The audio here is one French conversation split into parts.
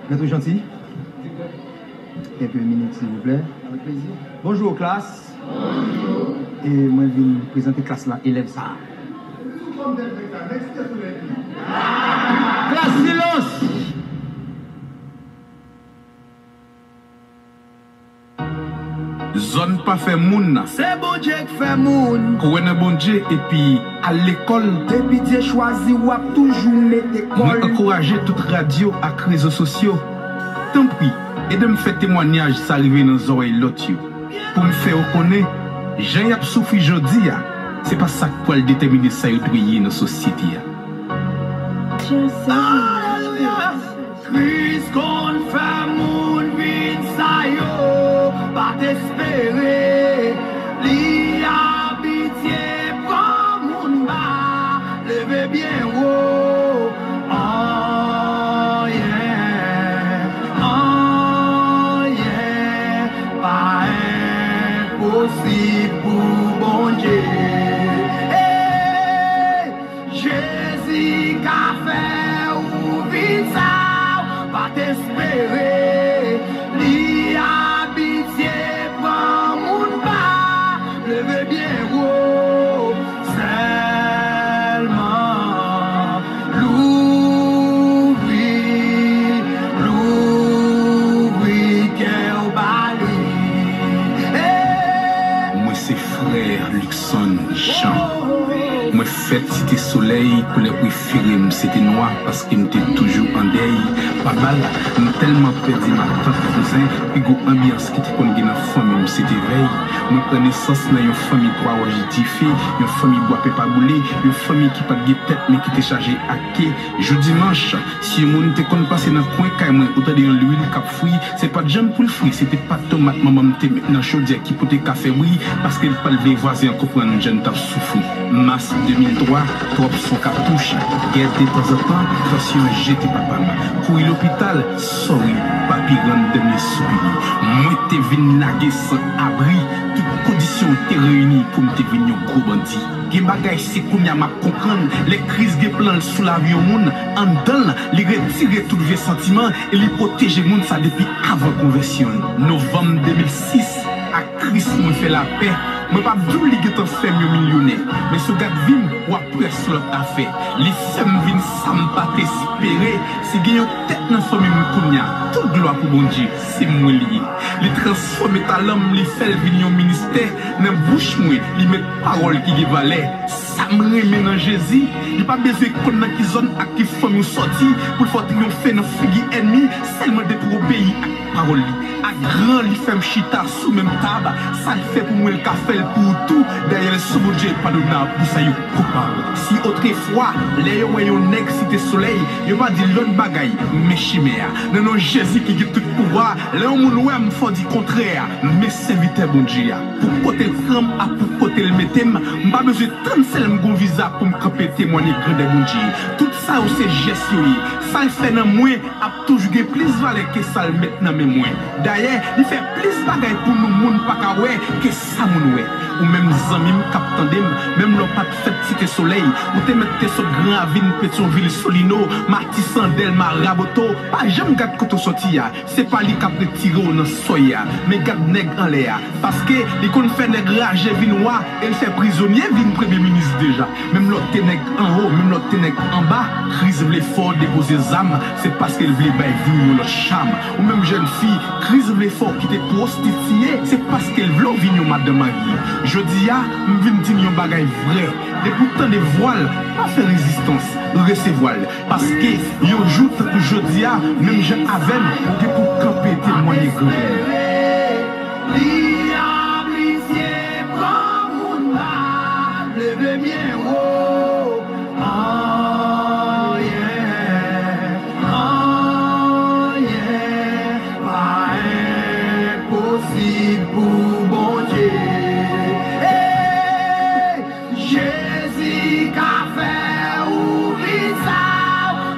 Maître gentil. Quelques minutes, s'il vous plaît. Avec plaisir. Bonjour, classe. Bonjour. Et moi, je viens présenter classe là, élève ça. Classe, silence! Zone pas fait moun. C'est bon Dieu qui fait moun. Kouene bon Dieu et puis à l'école. Depuis Dieu choisi ou a toujours mettre école. Moi encourager toute radio à réseaux sociaux. Tant pis, et de me faire témoignage ça arrive dans les oreilles l'autre. Pour me faire reconnaître, j'ai y a souffri jodi. C'est pas ça qui peut déterminer ça y briller dans la société. Alléluia. Christ qu'on fait moun vin sa yo. Pas t'espérer. Li habitié prend moun ba. Levez bien haut. Oh yeah. Oh yeah. Pas impossible pour bon Dieu. Jésus qu'a fait ou vite ça, pas t'espérer, li habitié prend moun pas, levez bien haut, seulement l'ouvri qu'elle bali. Moi c'est frère Luxon Jean. Moi fête cité soleil pour les préférés, c'était noir parce qu'il était toujours en deuil. Pas mal, nous tellement perdu ma tante cousin, puis go ambiance qui était comme dans la famille, c'était veille. Moi prenais naissance dans une famille trois objectifs, une famille bois pas boulé, une famille qui pas de tête mais qui était chargée à quai. Je dimanche, si mon était comme passé dans le coin quand moi autant de l'huile cap fruit, c'est pas de jam pour le fruit, c'était pas de tomate maman m'était maintenant chaudière qui potait café oui parce qu'elle pas levé voisin comprendre jeune t'a souffri. Mars 2003, trop son cartouche, guerre de temps en temps, attention j'étais papa. Courir l'hôpital, sorry, papi grande de mes souvenirs. Moi t'es venu naguer sans abri, toutes conditions t'es réunies pour me te venir gros bandit. Gen bagay c'est qu'on y a ma comprendre, les crises gen plan sous la vie au monde, en dedans, les retirer tout vieux sentiment et les protéger monde ça depuis avant conversion. Novembre 2006, à Christ me fait la paix. Moi pas double qui t'en fait millionnaire, mais ce gars de vin ou après sur l'autre affaire. Les femmes viennent sans pas t'espérer, c'est gagner tête dans la famille Mouκounia. Toute gloire pour bon Dieu, c'est moi lié. Les transformer ta l'homme, les faire venir au ministère, dans bouche moi, les mettre parole qui valait. Ça me remet dans Jésus, il pas besoin de connaître qui zone à qui famille sorti pour faire triompher dans figi ennemi, seulement de pour obéir à parole. À grand li fait chita sous même table, ça le fait pour moi le café pour tout. D'ailleurs ce bon Dieu pardonnable pour ça yo coupable. Si autrefois les yo nèg cité soleil, yo pas dit l'autre bagaille mais chimère. Non non Jésus qui a tout pouvoir, les moun ouais me faut dire contraire, mais serviteur bon Dieu pour côté le crème à pour côté le mettem, pas besoin de 30 sel m'gon visa pour me camper témoigner grand de bon Dieu. Tout ça ou c'est geste yo, ça le fait dans moi a toujours gagné plus valeur que ça le mettre dans mes moins. D'ailleurs, il fait plus bagaille pour nous moun pas ka ouais que ça moun ouais. Ou même zami cap tandem, même l'on pas fait cité soleil, ou te mettre sur grand avine Pétionville Solino, Matissan Delma Raboto, pas jamais gade koto sorti ya, c'est pas li cap tirer dans soya, mais gade nèg en l'air parce que il kon fait nèg rage vinois, elle fait prisonnier vin premier ministre déjà. Même l'autre nèg en haut, même l'autre nèg en bas, crise vle fort déposer âme, c'est parce qu'elle vle bay vivre leur charme. Ou même jeune fille, crise vle fort qui te prostituée, c'est parce qu'elle vle vivre madame Marie. Je dis à, je viens dire un bagay vrai. Et pourtant des voiles, pas faire résistance, recevoir. Parce que yo joue que je dis à, même je avais, pour camper témoigner grand. Levez bien haut. Oh yeah. Oh yeah. Pas impossible pour bon Dieu. Hey, Jésus qu'a fait ouvrir ça,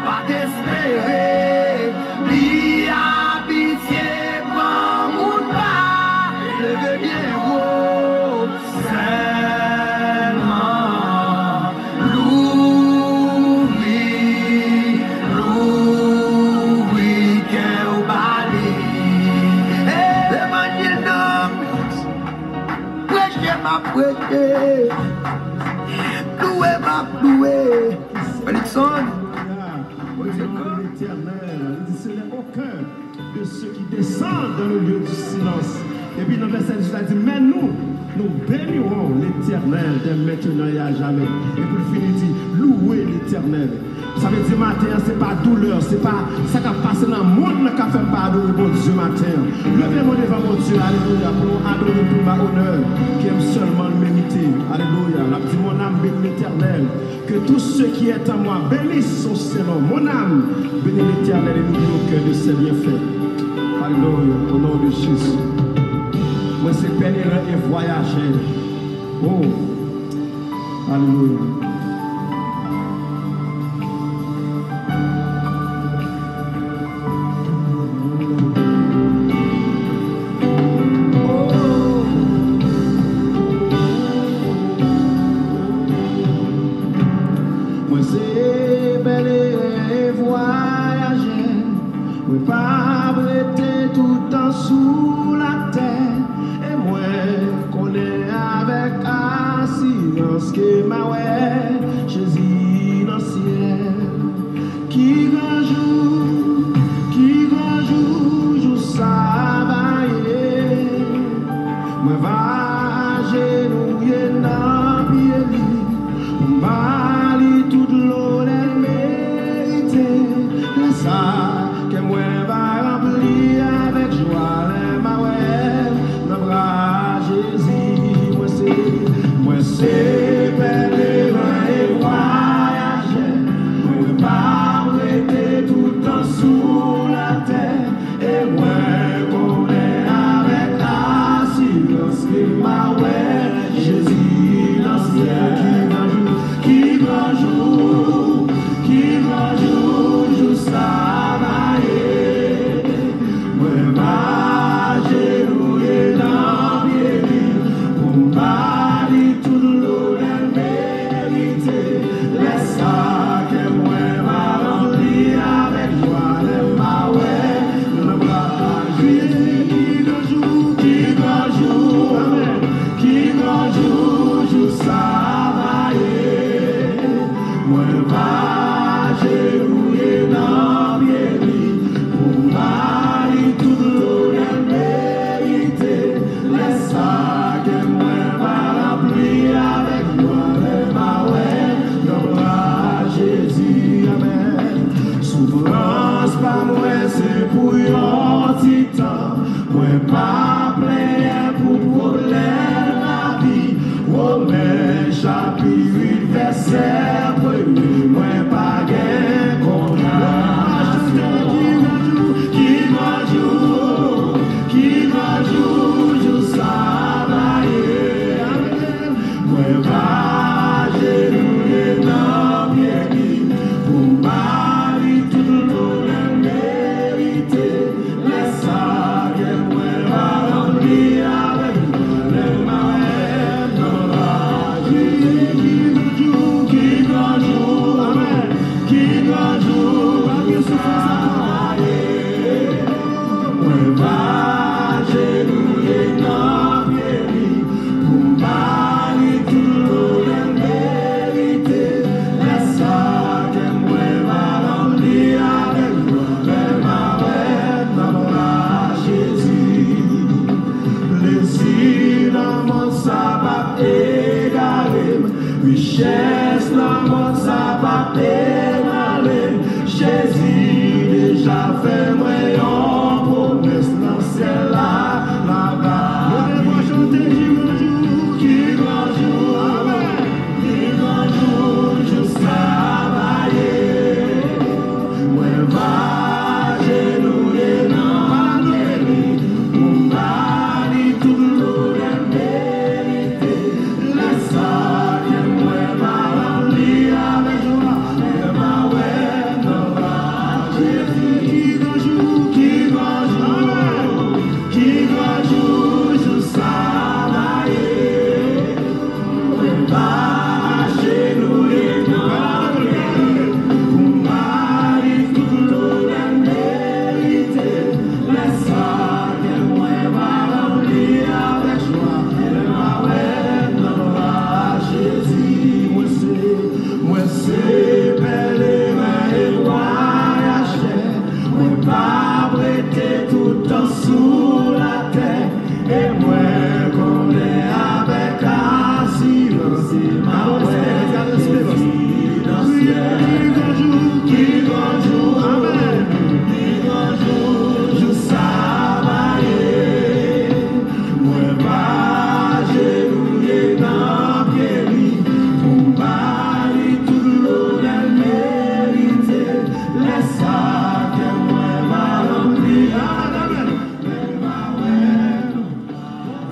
pas t'espérer. Li habitié prend mon pas. Levez bien haut. Seulement Loué, ma loué. Félixon. L'éternel, il dit ce n'est aucun de ceux qui descendent dans le lieu du silence. Et puis dans le verset 18, il dit, mais nous bénirons l'éternel dès maintenant et à jamais. Et pour le finir, il dit, louez l'éternel. Ça veut dire matin, c'est pas douleur, c'est pas ça qui a passé dans le monde qui a fait pardon au bon Dieu matin. Levez-moi devant mon Dieu, alléluia, pour adorer pour ma honneur, qui aime seulement le mériter. Alléluia. La petite mon âme bénit l'éternel. Que tout ce qui est en moi bénisse son Seigneur. Mon âme bénit l'éternel et nous dit au cœur de ses bienfaits. Alléluia, au nom de Jésus. Moi, c'est pèlerin et voyageur. Oh, alléluia. Laisse ça que moi va remplir avec joie.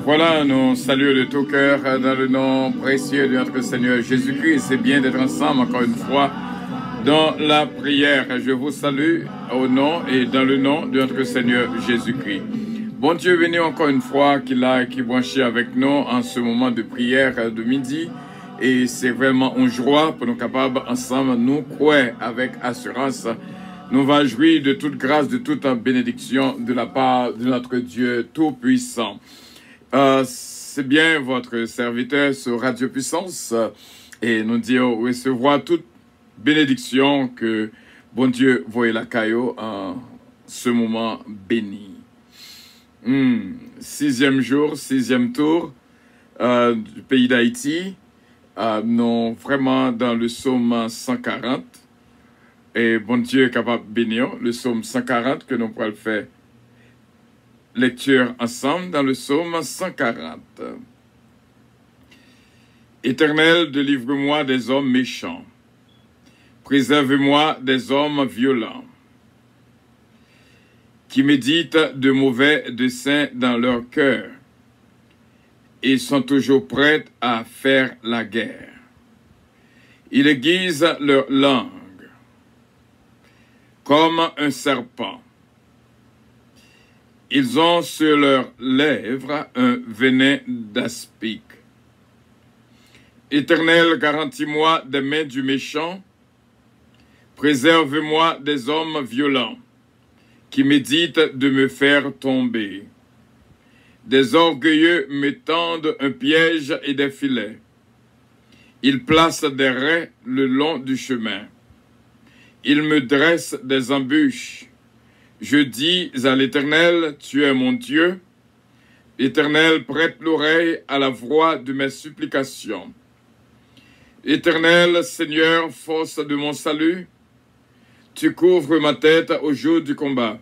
Voilà, nous saluons de tout cœur dans le nom précieux de notre Seigneur Jésus-Christ. C'est bien d'être ensemble encore une fois dans la prière. Je vous salue au nom et dans le nom de notre Seigneur Jésus-Christ. Bon Dieu, venez encore une fois qui branché avec nous en ce moment de prière de midi. Et c'est vraiment une joie pour nous capables ensemble, nous croire avec assurance. Nous va jouir de toute grâce, de toute bénédiction de la part de notre Dieu Tout-Puissant. C'est bien votre serviteur sur Radio Puissance et nous disons recevoir toute bénédiction que bon Dieu voyait la caillou en ce moment béni. 6e jour, 6e tour du pays d'Haïti. Nous vraiment dans le psaume 140 et bon Dieu est capable de bénir le psaume 140 que nous pourrons faire lecture ensemble dans le psaume 140. Éternel, délivre-moi des hommes méchants. Préserve-moi des hommes violents, qui méditent de mauvais desseins dans leur cœur et sont toujours prêts à faire la guerre. Ils aiguisent leur langue comme un serpent. Ils ont sur leurs lèvres un venin d'aspic. Éternel, garantis-moi des mains du méchant. Préserve-moi des hommes violents qui méditent de me faire tomber. Des orgueilleux me tendent un piège et des filets. Ils placent des raies le long du chemin. Ils me dressent des embûches. Je dis à l'Éternel, tu es mon Dieu. Éternel, prête l'oreille à la voix de mes supplications. Éternel, Seigneur, force de mon salut, tu couvres ma tête au jour du combat.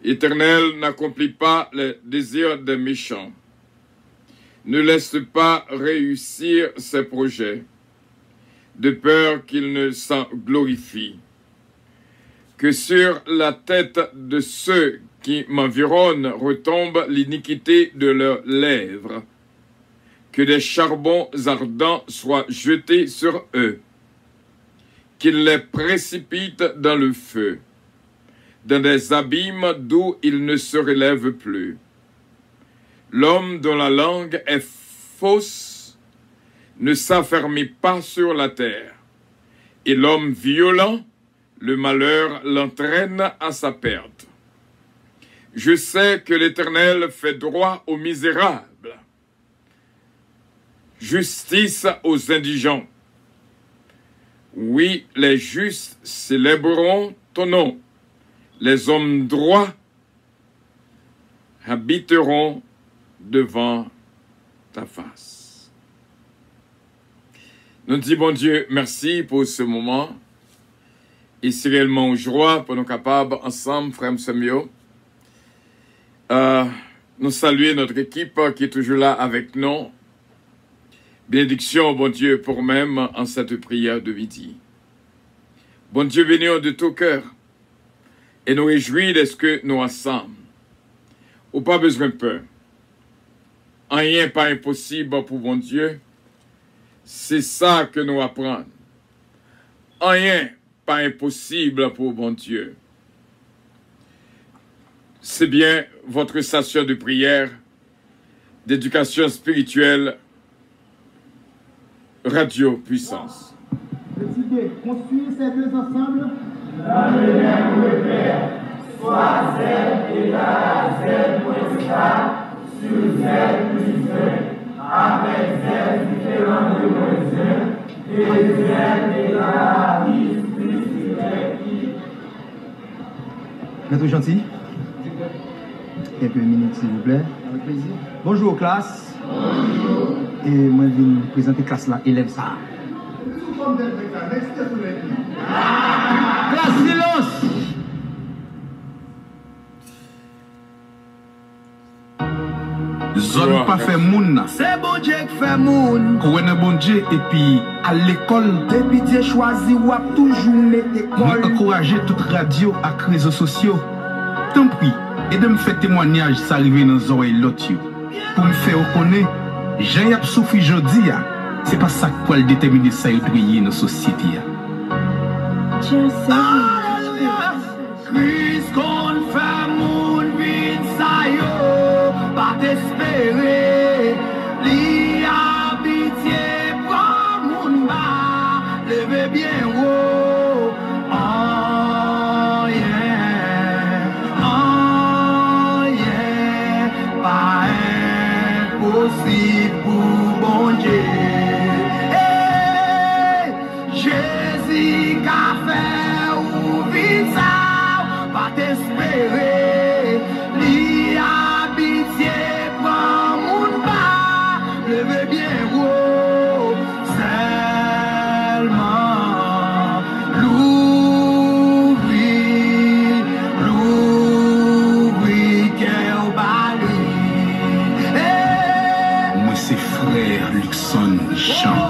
Éternel, n'accomplis pas les désirs des méchants. Ne laisse pas réussir ses projets, de peur qu'ils ne s'en glorifient. Que sur la tête de ceux qui m'environnent retombe l'iniquité de leurs lèvres. Que des charbons ardents soient jetés sur eux. Qu'ils les précipitent dans le feu, dans des abîmes d'où ils ne se relèvent plus. L'homme dont la langue est fausse ne s'affermit pas sur la terre, et l'homme violent, le malheur l'entraîne à sa perte. Je sais que l'Éternel fait droit aux misérables, justice aux indigents. Oui, les justes célébreront ton nom. Les hommes droits habiteront devant ta face. Nous disons, bon Dieu, merci pour ce moment. Et c'est réellement une joie pour nous capables, ensemble, frère Samuel, nous saluer notre équipe qui est toujours là avec nous. Bénédiction, bon Dieu, pour même en cette prière de midi. Bon Dieu, bénissons de tout cœur et nous réjouis de ce que nous ensemble. Ou pas besoin de peur. Rien pas impossible pour bon Dieu. C'est ça que nous apprenons. Rien pas impossible pour bon Dieu. C'est bien votre station de prière, d'éducation spirituelle, Radio Puissance. Décidez, construire ces deux ensembles. Dans le même repère, soit Z égale à Z moins A sur Z plus 1, avec Z différent de moins 1, et Z égale à X plus Y. Maître Gentil, quelques minutes s'il vous plaît. Avec plaisir. Bonjour classe. Bonjour. Et moi je viens présenter classe là, élève ça. Classe silence. Zone pas fait moun. C'est bon Dieu qui fait moun. Ou est bon Dieu et puis à l'école. Depuis Dieu choisi ou a toujours mettre école. Encourager toute radio et réseaux sociaux. Tant pis, et de me faire témoignage, ça arrive dans les oreilles l'autre. pour me faire reconnaître, j'ai souffert aujourd'hui. C'est pas ça qui peut déterminer ça et briller dans la société. Alléluia. Christ qu'on fait mon vie, ça y est, pas t'espérer. Li habitié pour mon bas, levez bien haut. Oh yeah, pas impossible pour bon Dieu. Jésus qu'a fait ou vite ça, pas t'espérer. Li habitié pour mon bas, levez bien haut. Seulement l'ouvrir qu'elle bali. Moi c'est frère Luxon Jean.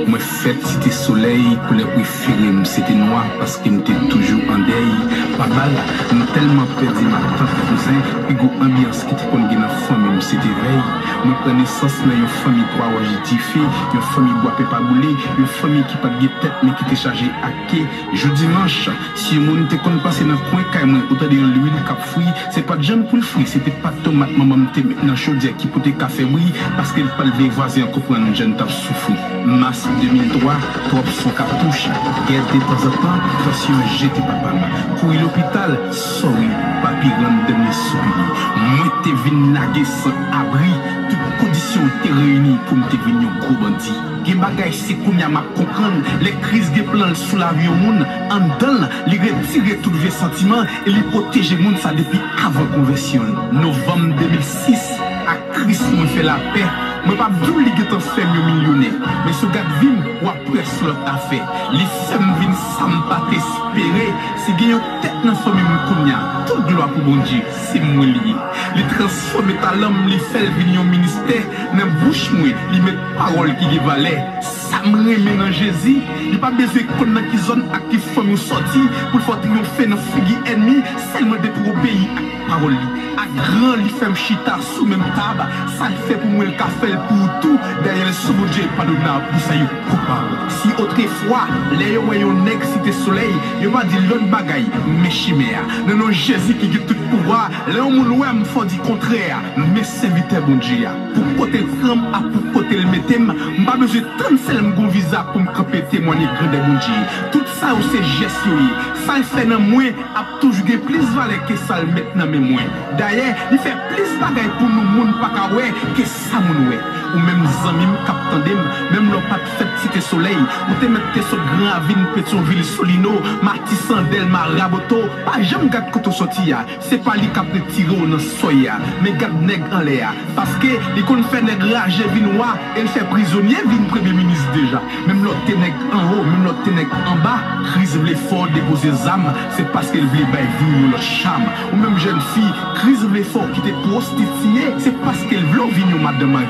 Moi fête cité soleil, couleur préférée, c'était noir parce qu'il m'était toujours en deuil. Pas mal, nous tellement perdu ma tante cousin, puis go ambiance qui était comme dans la famille, c'était veille. Moi prenais naissance dans une famille quoi jitifé, une famille bois pas boulé, une famille qui pas de tête mais qui était chargée à quai. Je dimanche, si mon était comme passé dans le coin quand moi autant de l'huile cap fruit, c'est pas de jam pour le fruit, c'était pas de tomate maman m'était maintenant chaudière qui potait café oui parce qu'elle pas le voisin comprendre jeune t'a souffri. Mars 2003, trop son cartouche, guerre de temps en temps, attention j'étais papa. Courir l'hôpital, sorry, papi grande de mes sourires. Moi t'es venu naguer sans abri, toutes conditions t'es réunies pour me te venir gros bandit. Gen bagay c'est qu'on y a ma comprendre, les crises de plans sous la vie au monde, en dedans, les retirer tout vieux sentiment et les protéger monde ça depuis avant conversion. Novembre 2006, à Christ me fait la paix. Moi pas d'où les gars fait millionnaire, mais ce gars de vin ou après l'autre affaire. Les femmes viennent sans pas t'espérer, c'est gagner tête dans la famille Moukoumia. Toute gloire pour bon Dieu, c'est moi lié. Les transformer ta l'homme, les faire venir au ministère, dans bouche moi, les mettre parole qui valait. Ça me remet dans Jésus, il pas besoin de connaître qui zone à qui famille sorti pour faire triompher dans figure ennemi, seulement de pour obéir à parole. À grand li fait chita sous même table, ça le fait pour moi le café pour tout, derrière le sous Dieu pardonnable pour ça yo coupable. Si autrefois les yo voyons nèg cité soleil, yo pas dit l'autre bagaille, mais chimère. Non non Jésus qui a tout pouvoir, les hommes loin me font du contraire, mais serviteur bon Dieu. Pour côté le crème à pour côté le mettem, pas besoin de 37 mon visa pour me camper témoigner grand de bon Dieu. Tout ça ou c'est geste yo, ça le fait dans moi a toujours gagné plus valeur que ça le mettre dans mes moins. D'ailleurs, il fait plus bagaille pour nous moun pas ka ouais que ça moun ouais. Ou même zami cap tandem, même l'on pas fait cité soleil, ou te mettre sur grand avine Pétionville Solino, Martissan Delma Raboto, pas jamais gade koto sorti ya. C'est pas li cap de tirer dans soya, mais gade nèg en l'air parce que il kon fait nèg rage vinois, elle fait prisonnier vin premier ministre déjà. Même l'autre nèg en haut, même l'autre nèg en bas, crise l'effort déposer âme, c'est parce qu'elle voulait bailler vivre leur charme. Ou même jeune fille, crise l'effort qui était prostituée, c'est parce qu'elle voulait vivre madame Marie.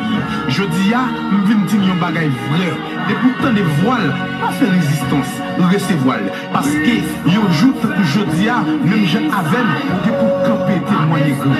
Je dis à, je viens dire un bagage vrai. Et pourtant des voiles, pas faire résistance, recevoir. Parce que yo joue que je dis à, même je avem, que pour camper témoigner grand.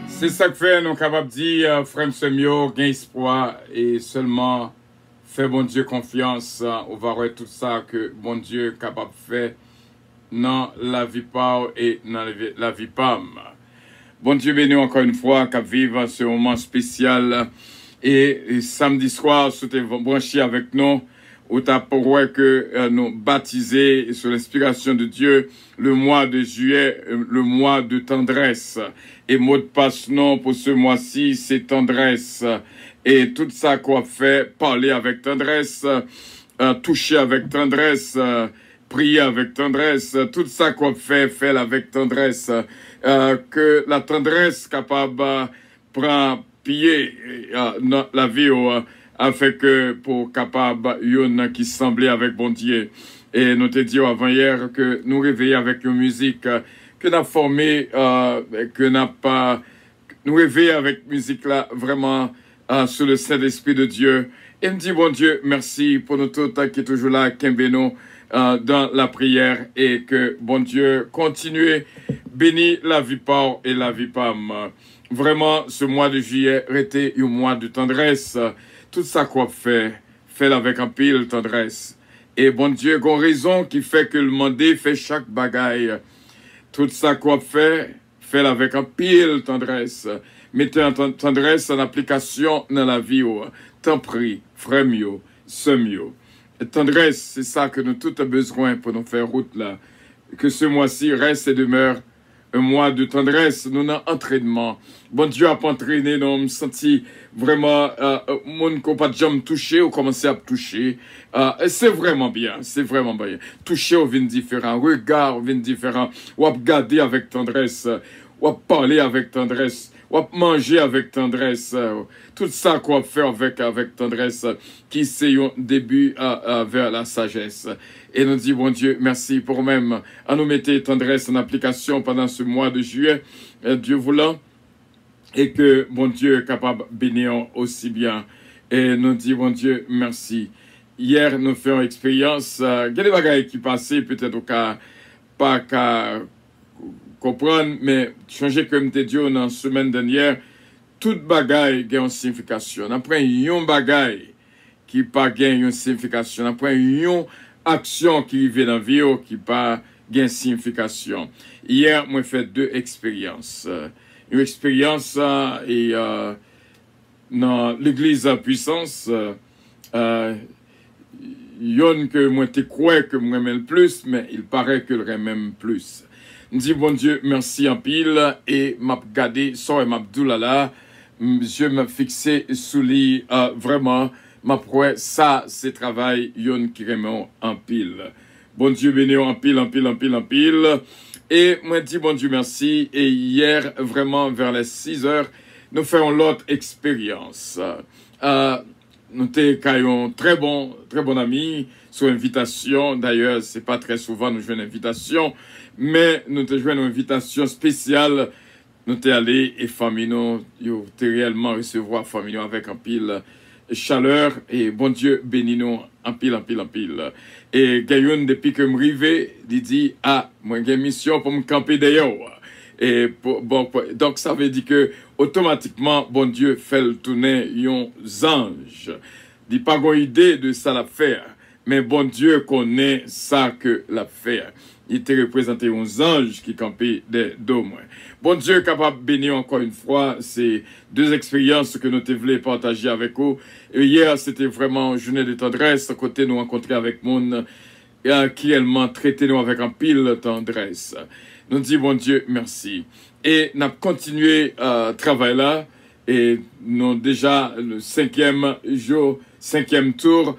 C'est ça que fait, nous capables de dire, frère Semio, gain espoir et seulement fait bon Dieu confiance. On va voir tout ça que bon Dieu est capable de faire dans la vie par et dans la vie pam. Bon Dieu béni encore une fois, qu'à vivre ce moment spécial. Et samedi soir, c'était branché avec nous. Où t'as pour que nous baptiser sur l'inspiration de Dieu le mois de juillet, le mois de tendresse. Et mot de passe non pour ce mois-ci, c'est tendresse. Et tout ça qu'on fait, parler avec tendresse, toucher avec tendresse, prier avec tendresse, tout ça qu'on fait, fait avec tendresse. Que la tendresse capable prendre pied la vie afin que pour capable yon qui semblait avec bon Dieu. Et nous te disons avant hier que nous réveillons avec une musique que nous avons formée, que nous pas nous réveillons avec musique là vraiment sous le Saint-Esprit de Dieu. Et nous disons bon Dieu merci pour nous tous qui est toujours là, Kembeno, dans la prière et que bon Dieu continue bénir la vie par et la vie pam. Vraiment, ce mois de juillet était un mois de tendresse. Tout ça qu'on fait avec un pile tendresse. Et bon Dieu, qu'on raison qui fait que le monde fait chaque bagaille. Tout ça qu'on fait avec un pile tendresse. Mettez en tendresse en application dans la vie. Tant prie, frère mieux, ce mieux. Tendresse, c'est ça que nous tous avons besoin pour nous faire route là. Que ce mois-ci reste et demeure un mois de tendresse, nous avons entraînement. Bon Dieu a pas entraîné, nous avons senti vraiment, monde qu'on pas jamais touché ou commencé à toucher. C'est vraiment bien, c'est vraiment bien. Toucher au vin différent, regard au vin différent, ou à regarder avec tendresse, ou à parler avec tendresse, ou à manger avec tendresse. Tout ça qu'on fait avec tendresse, qui c'est un début vers la sagesse. Et nous dit, bon Dieu, merci pour même à nous mettre tendresse en application pendant ce mois de juillet, Dieu voulant, et que, bon Dieu, est capable de bénir aussi bien. Et nous dit, bon Dieu, merci. Hier, nous faisons expérience, il y a des bagailles qui passaient, peut-être au cas, pas qu'à comprendre, mais changer comme t'es Dieu dans la semaine dernière, toute bagaille a une signification. Après, il y a une bagaille qui pas gagne une signification. Après, il y a action qui vient dans la vie qui pas gain signification. Hier, moi, j'ai fait 2 expériences. Une expérience dans l'église en puissance. Yon que moi, te crois que moi, j'aime le plus, mais il paraît que le même plus. Je dis, bon Dieu, merci en pile, et m'a regardé, ça et m'a dit là, Dieu m'a fixé sous lui, vraiment, ma proué, ça, c'est travail, yon qui remet en pile. Bon Dieu, béni en pile, en pile, en pile, en pile. Et moi, dis, bon Dieu, merci. Et hier, vraiment, vers les 6 heures, nous faisons l'autre expérience. Nous avons très bon ami, sous invitation. D'ailleurs, c'est pas très souvent nous jouons une invitation, mais nous avons joué une invitation spéciale. Nous sommes allés et famille, nous avons réellement recevoir famille avec un pile chaleur et bon Dieu bénis nous en pile, en pile, en pile. Et Gayoun, depuis que je suis arrivé, il dit, moi j'ai une mission pour me camper d'ailleurs. Et donc ça veut dire que automatiquement, bon Dieu fait le tourner yon ange. Il n'y a pas une idée de ça la faire, mais bon Dieu connaît ça que la faire. Il était représenté aux anges qui campaient des dos. Bon Dieu est capable de bénir encore une fois ces 2 expériences que nous voulons partager avec vous. Et hier, c'était vraiment une journée de tendresse. À côté, nous rencontrer avec monde qui réellement traité nous avec un pile de tendresse. Nous disons, bon Dieu, merci. Et nous avons continué travail là. Et nous déjà le 5e jour, 5e tour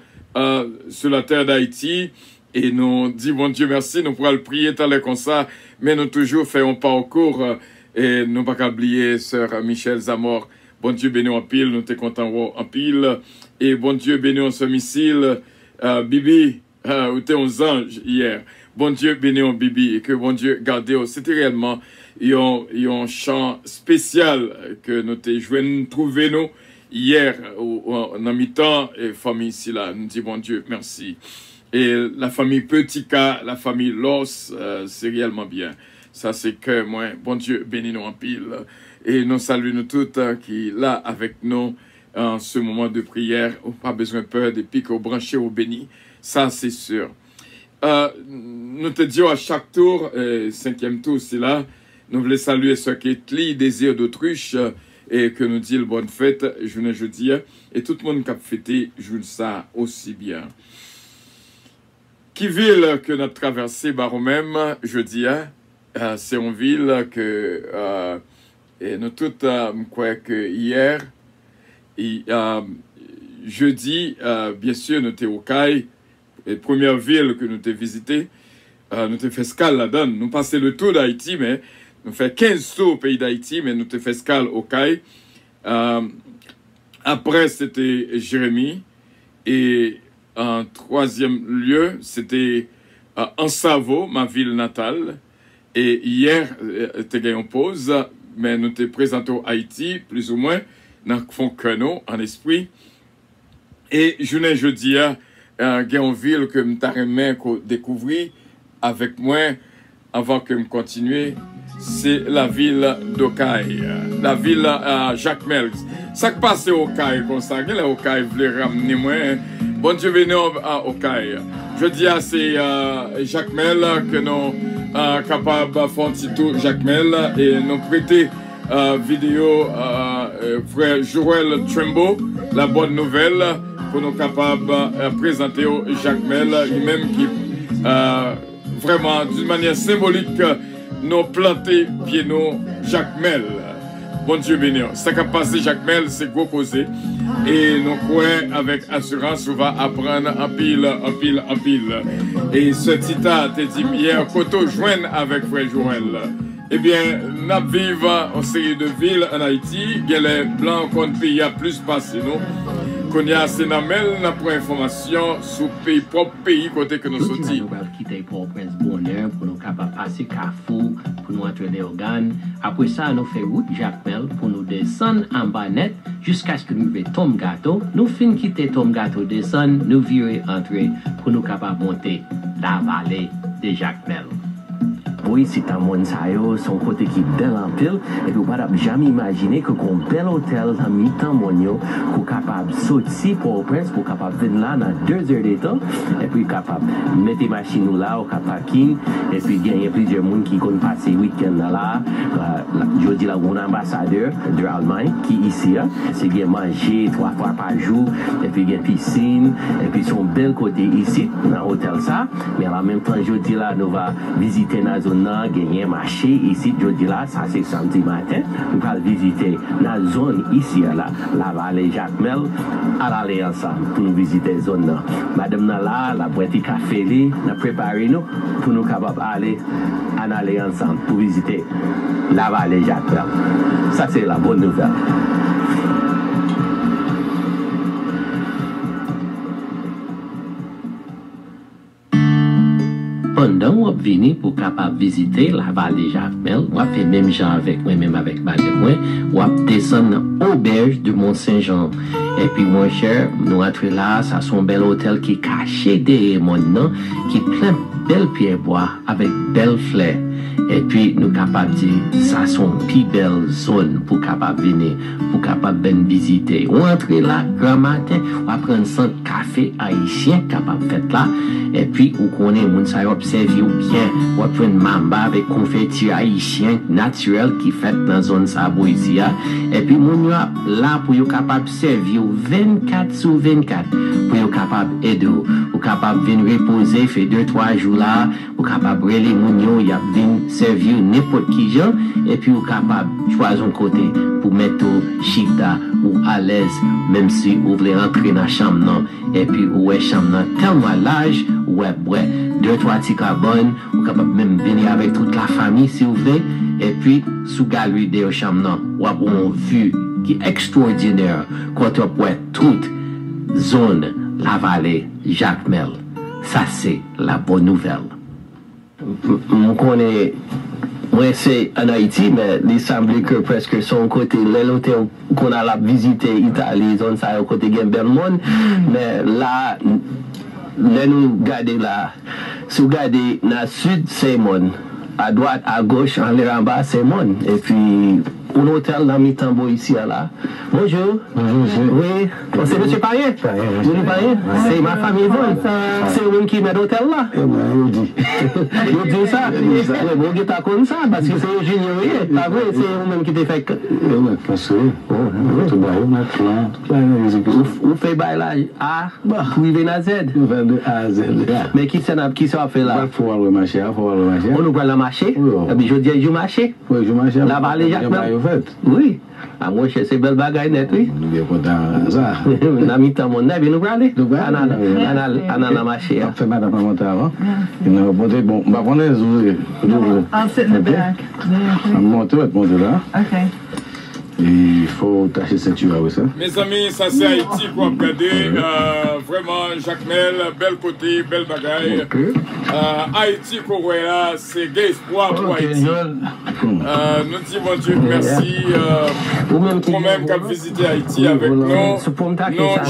sur la terre d'Haïti. Et nous disons, bon Dieu, merci, nous pourrons le prier tant comme ça, mais nous toujours faisons parcours, et nous pas oublier sœur Michel Zamor. Bon Dieu, béni en pile, nous t'es contents en pile. Et bon Dieu, béni en ce missile, Bibi, où t'es aux anges hier. Bon Dieu, béni en Bibi, et que bon Dieu, gardez, c'était réellement, un chant spécial que nous t'es joué, trouvé nous, hier, en mi-temps, et famille ici là, nous disons, bon Dieu, merci. Et la famille Petit-Cas, la famille Los, c'est réellement bien. Ça, c'est que moi, bon Dieu, bénis nous en pile. Et nous saluons nous toutes qui là avec nous en ce moment de prière. Pas besoin de peur, des pics au branché au béni. Ça, c'est sûr. Nous te disons à chaque tour, 5e tour, c'est là, nous voulons saluer ceux qui est désir d'autruche et que nous dit le bonne fête, jeudi. Et tout le monde qui a fêté, joue ça aussi bien. Qui ville que notre traversée par même jeudi, c'est une ville que et nous toutes croyons que hier Et jeudi, bien sûr, nous étions au Caille, la première ville que nous avons visitée. Nous avons fait escale là-dedans. Nous passons le tour d'Haïti, mais nous faisons 15 tours au pays d'Haïti, mais nous avons fait escale au Caille. Après, c'était Jérémie. Et en troisième lieu, c'était Ansavo, ma ville natale. Et hier, c'était une pause, mais nous étions présentés au Haïti, plus ou moins, dans le fond Keno, en esprit. Et jeudi, il y a une ville que je découvrir avec moi avant que je continue. C'est la ville d'Okaï, la ville Jacques Mel. Ça qui passe au Okaï, comme ça, que Okaï voulait ramener moi. Bon Dieu béni à Okaï. Je dis à c'est Jacques Mel que nous sommes capables de faire un petit tour Jacques Mel et nous prêter vidéo frère Joël Trembo, la bonne nouvelle, pour nous capables de présenter au Jacques Mel, lui-même qui vraiment d'une manière symbolique nous planté pied nous Jacques Mel. Bon Dieu béni. Ça qui a passé Jacques Mel, c'est gros causé. Et nous croyons avec assurance, on va apprendre en pile. Et ce titre te dit hier, Koto joigne avec frère Joël. Eh bien, nous vivons en série de villes en Haïti. Il y a les blancs qu'on pays a plus passé, nous. Qu'on y a assez namel, n'a pas information sur le propre pays côté que nous sommes. Nous allons quitter Port-au-Prince bonheur pour nous capables passer Carrefour, pour nous entrer les organes. Après ça, nous faisons route Jacques Mel pour nous descendre en bas net jusqu'à ce que nous arrivions Tom Gâteau. Nous finissons quitter Tom Gâteau, descendre, nous virer, entrer pour nous capables monter la vallée de Jacques Mel. Oui, c'est un monde son côté qui est bel en pile, et puis on ne peut jamais imaginer que un bel hôtel dans mi-temps monio, qu'on est capable de sortir pour au prince, pour capable venir là dans 2 heures de temps, et puis capable de mettre les machines là au parking, et puis il y a plusieurs personnes qui ont passé le week-end là. Je dis là, un ambassadeur de l'Allemagne qui est ici, c'est bien manger 3 fois par jour, et puis il y a une piscine, et puis son bel côté ici, dans l'hôtel ça, mais en même temps, je dis là, nous allons visiter la zone. On a gagné un marché ici, je dis là, ça c'est samedi matin. Nous allons visiter la zone ici, là, la vallée Jacques Mel, à l'aller ensemble pour nous visiter la zone là. Madame là, la boîte de café, nous a préparé nous pour nous capables d'aller ensemble pour visiter la vallée Jacques Mel. Ça c'est la bonne nouvelle. Pendant qu'on venu pour capable visiter la vallée Jacques Mel, on fait même gens avec moi-même avec bande de moi, on descend dans l'auberge de Mont-Saint-Jean. Et puis mon cher, nous entrons là, ça c'est un bel hôtel qui est caché derrière mon nom, qui est plein de belles pierres bois avec belles fleurs. Et puis nous capables de dire, ça c'est une plus belle zone pour capable venir, pour capable venir visiter. On entre là, grand matin, on va prendre un café haïtien capable de faire là. Et puis, on connaît, on s'est observé ou bien, on prend mamba avec confetti haïtien naturel qui fait dans la zone Sabo ici. Et puis, on là pour être capable de servir 24 sur 24, pour être capable d'aider, pour capable de venir reposer, faire 2-3 jours là, pour capable de relayer mon y a venir servir n'importe qui gens, et puis, on capable de choisir un côté pour mettre chicta ou à l'aise, même si vous voulez rentrer dans la chambre, non. Et puis, ouais, chambre tellement large, ouais, 2-3 petits carbones, ou capable même venir avec toute la famille si vous voulez, et puis sous galerie de chambre, ou une vue qui est extraordinaire, quand on peut toute zone, la vallée Jacques Mel. Ça c'est la bonne nouvelle. On connaît, moi c'est en Haïti, mais il semble que presque son côté, l'hôtel qu'on a visité Italie, zone ça au côté de Belmont, mais là, nous regardons là, si vous regardez dans le sud, c'est mon. À droite, à gauche, en l'air en bas, c'est mon. Et puis, un hôtel dans mi-tambo ici, là. Bonjour. Bonjour. Oui. C'est M. Payet. Monsieur Payet. C'est ma famille. C'est vous qui met l'hôtel là. Vous dites ça. Oui, vous dites pas comme ça, parce que c'est junior. Pas vrai, c'est vous-même qui t'ai fait. Oui, parce que. Vous faites bail là A, vous vivez à Z. De A à Z. Mais qui s'en a fait là? On nous prend le marché. Et puis je dis, je marché. Oui, je marché. La vallée Jacques Mel. fait. Oui. Ah, moi, c'est belle bagaille net, oui. Nous sommes contents de ça. Nous avons mis mon nez, nous aller. Nous allons la marcher. On fait madame monter avant. Il nous a monté, bon, on va prendre les ouvriers. I'll sit in the back. On va monter là. OK. Il faut tâcher ceinture avec ça. Mes amis, ça c'est Haïti qu'on a regardé. Vraiment, Jacques Mel, bel côté, belle bagaille. Haïti qu'on voit là, c'est gay espoir pour Haïti. Nous disons, bon Dieu, merci. Pour même qu'à visiter Haïti avec nous. Nous,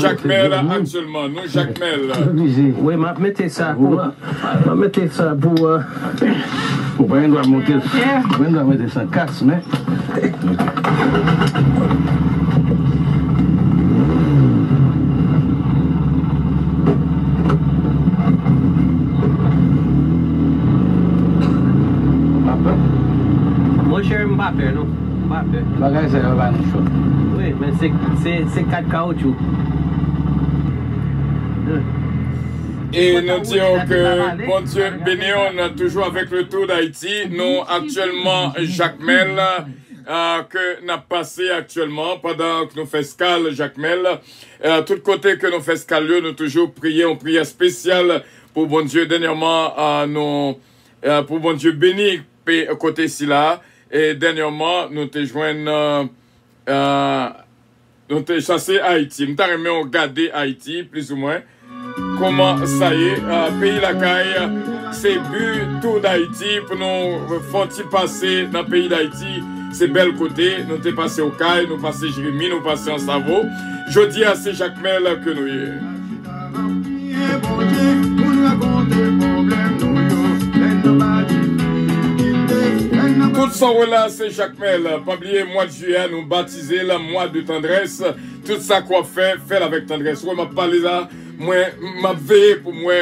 Jacques Mel, actuellement. Nous, Jacques Mel. Oui, je vais mettre ça pour. Pour pas doit monter. On doit mettre ça en casse, mais. Mon cher Mbappé, non? Mbappé. Bagage, c'est un van chaud. Oui, mais c'est 4 caoutchouc. Et nous disons que, bon Dieu, béni, on est toujours avec le Tour d'Haïti. Nous, actuellement, Jacques Mel, que nous avons passé actuellement pendant que nous faisons escale, Jacques Mel. Tout côté que nous faisons escale, nous toujours prié, une prière spéciale pour bon Dieu. Dernièrement, pour bon Dieu béni, côté ici là. Et dernièrement, nous te joignons, nous te chassé Haïti. Nous t'avons regardé Haïti, plus ou moins. Comment ça y est, pays la caille, c'est but tout d'Haïti pour nous faire passer dans le pays d'Haïti. C'est bel côté, nous t'es passé au caille, nous passé Jérémy, nous passé en Savo. Je dis à c'est Jacques Mel que nous y est. Tout son là, c'est Jacques Mel. Pas oublier, mois de juillet, nous baptiser le mois de tendresse. Tout ça qu'on fait avec tendresse. Ouais, m'a parlé là. Moi, m'a veillé pour moi,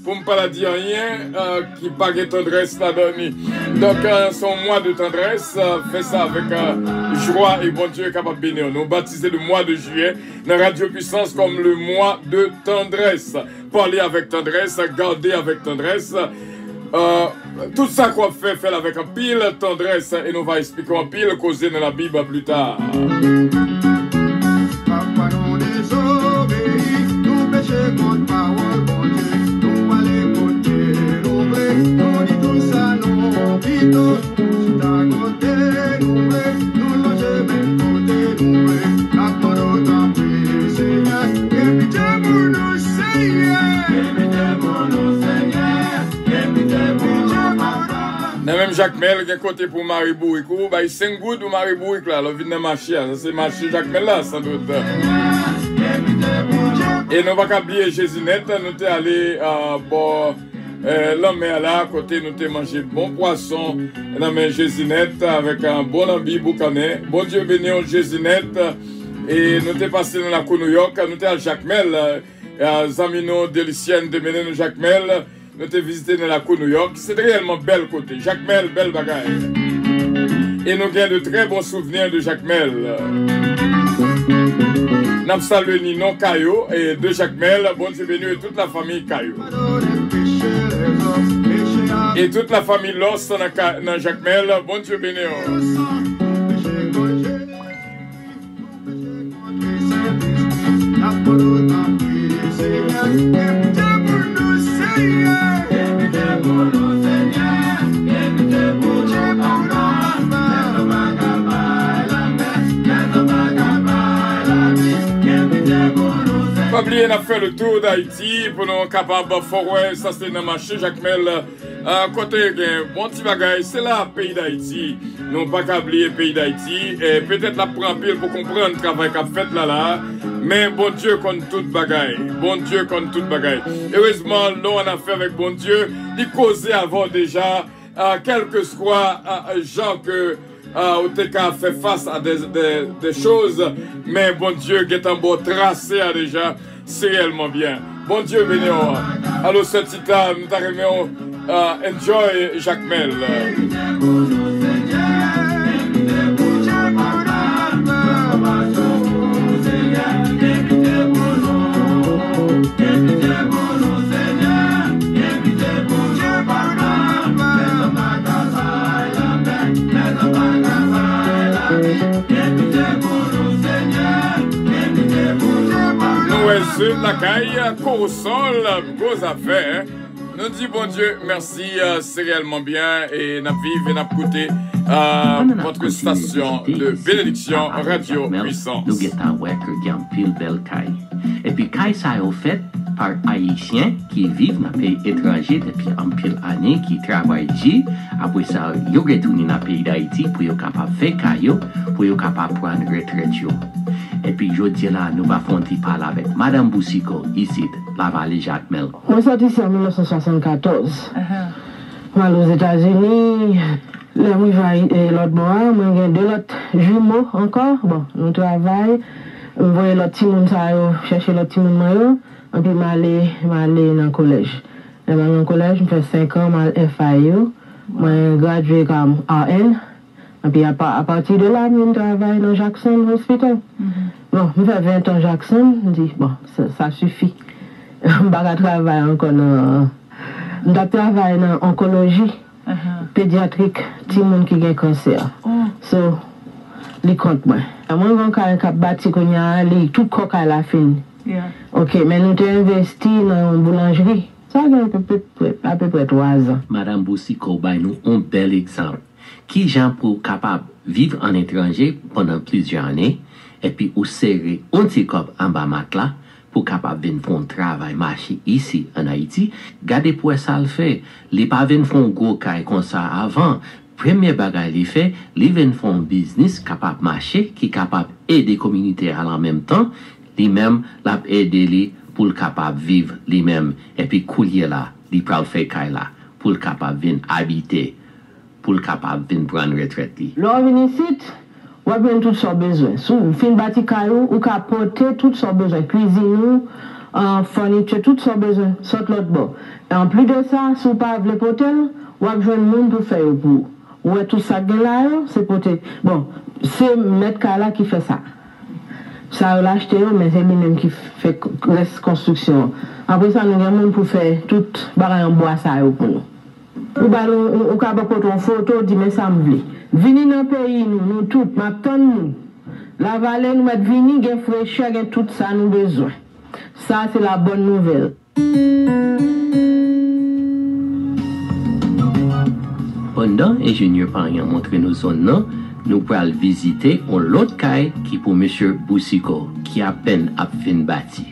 pour me pas dire rien qui pas de tendresse là-dedans. Donc, son mois de tendresse, fait ça avec joie et bon Dieu est capable de bénir. Nous baptiser le mois de juillet dans Radio Puissance comme le mois de tendresse. Parler avec tendresse, garder avec tendresse. Tout ça qu'on fait avec un pile tendresse et nous va expliquer un pile causer dans la Bible plus tard. Notre parole, bon Dieu, nous allons côté, nous dit tout ça, nous vito, tout à côté, nous loger même côté, nous la parole d'un prix, Seigneur, et pitié pour nous, Seigneur, et pitié pour nous, Seigneur, et pitié pour nous, même Jacques Mel, qui est côté pour Maribou, bah, il s'est goût de Maribou, là, le vin de marché, c'est marché Jacques Mel là, sans doute. Et nous n'avons pas oublier Jésinette, nous sommes allés bon, l'homme là, à côté, nous avons mangé bon poisson, dans la Jésinette, avec un bon ambi boucanet. Bon Dieu béni au Jésinette. Et nous sommes passés dans la cour New York, nous sommes à Jacques Mel, Zamino Délicienne de Méné Jacques Mel, nous sommes visités dans la cour New York. C'est réellement bel côté. Jacques Mel, belle bagaille. Et nous avons de très bons souvenirs de Jacques Mel. Nous saluons Ninon Caillot et de Jacques Mel, bon Dieu béni et toute la famille Caillot. Et toute la famille Loss dans Jacques Mel, bon Dieu béni. Pas oublier, on a fait le tour d'Haïti pour nous capables de faire ça c'est dans le marché Jacques Mel. Côté bon petit bagaille, c'est là le pays d'Haïti. Nous pas qu'à oublier le pays d'Haïti. Et peut-être la prendre pile pour comprendre le travail qu'a fait là. Mais bon Dieu contre toute bagaille. Bon Dieu contre toute bagaille. Heureusement, nous on a fait avec bon Dieu. Il causait avant déjà, quel que soit gens que OTK fait face à des choses, mais bon Dieu, qui est un beau tracé déjà, c'est réellement bien. Bon Dieu, béni. Alors, ce titre, nous t'arrivons enjoy Jacques Mel. la caille, Corosol, gros affaires. Nous disons bon Dieu, merci, c'est réellement bien et nous vivons et nous écoutons votre station de bénédiction Radio Puissance. Nous avons un pile belle caille. Et puis, caille, ça est fait par Haïtiens qui vivent dans les pays étrangers depuis un pile année, qui travaillent ici. Après ça, ils retournent dans le pays d'Haïti pour être capables de faire caille, pour être capables de prendre retraite. Et puis, je dis là, nous allons parler avec Madame Boussico, ici, de la vallée Jacmel. Je suis sorti ici en 1974. Je suis aux États-Unis. Là, je vais l'autre mois. Je vais deux autres jumeaux encore. Bon, nous travaillons. Je vais l'autre petit monde, chercher l'autre petit monde. Et puis, je vais aller dans le collège. Je vais dans le collège, je fais 5 ans, je vais FIU. Je gradué comme RN. Et puis, à partir de là, je travaille dans Jackson Hospital. Bon, je fais 20 ans Jackson. Je dis, bon, ça suffit. Je vais travailler encore dans... Je travaille dans l'oncologie pédiatrique, petit monde qui a un cancer. So, les comptes, moi. Moi, je vais bâtir tout le corps à la fin. Ok, mais nous avons investi dans une boulangerie. Ça a à peu près 3 ans. Madame Boussico, nous un bel exemple. Qui gens pour capable vivre en étranger pendant plusieurs années et puis ou serrer un petit cop en bas matelas pour capable venir faire un travail marché ici en Haïti. Gardez pour ça le fait. Les pas venir faire un gros caille comme ça avant. Premier bagage les fait, les venir faire un business capable marcher qui capable aider la communauté à en même temps, les mêmes l'a aider les pour capable vivre les mêmes et puis couler là, les pral faire caille là pour capable venir habiter. Pour le capable de prendre retraite. Là, on vient ici, on a toutes sortes de besoins. Si on fait bâtir caillou, on peut apporter toutes sortes de besoins. Cuisine, fourniture, toutes sortes de besoins. Saute l'autre bord. Et en plus de ça, si on ne peut pas porter, on a besoin de monde pour faire pour. Ou tout ça là, c'est porter. Bon, c'est M. Kala qui fait ça. Ça, on l'a acheté, mais c'est lui-même qui fait la construction. Après ça, nous avons monde pour faire tout barrage en bois ça pour nous. Ou ka prendre une photo, dit mais ça me plaît. Vini dans le pays, nous tous, nous. La vallée, nous mettre vini, gen fraîcheur, gen tout ça, nous besoin. Ça, c'est la bonne nouvelle. Pendant ingénieur Parian montre nos zones, nous pourrons visiter un autre caille qui pour M. Boussico, qui a peine à fin bâti.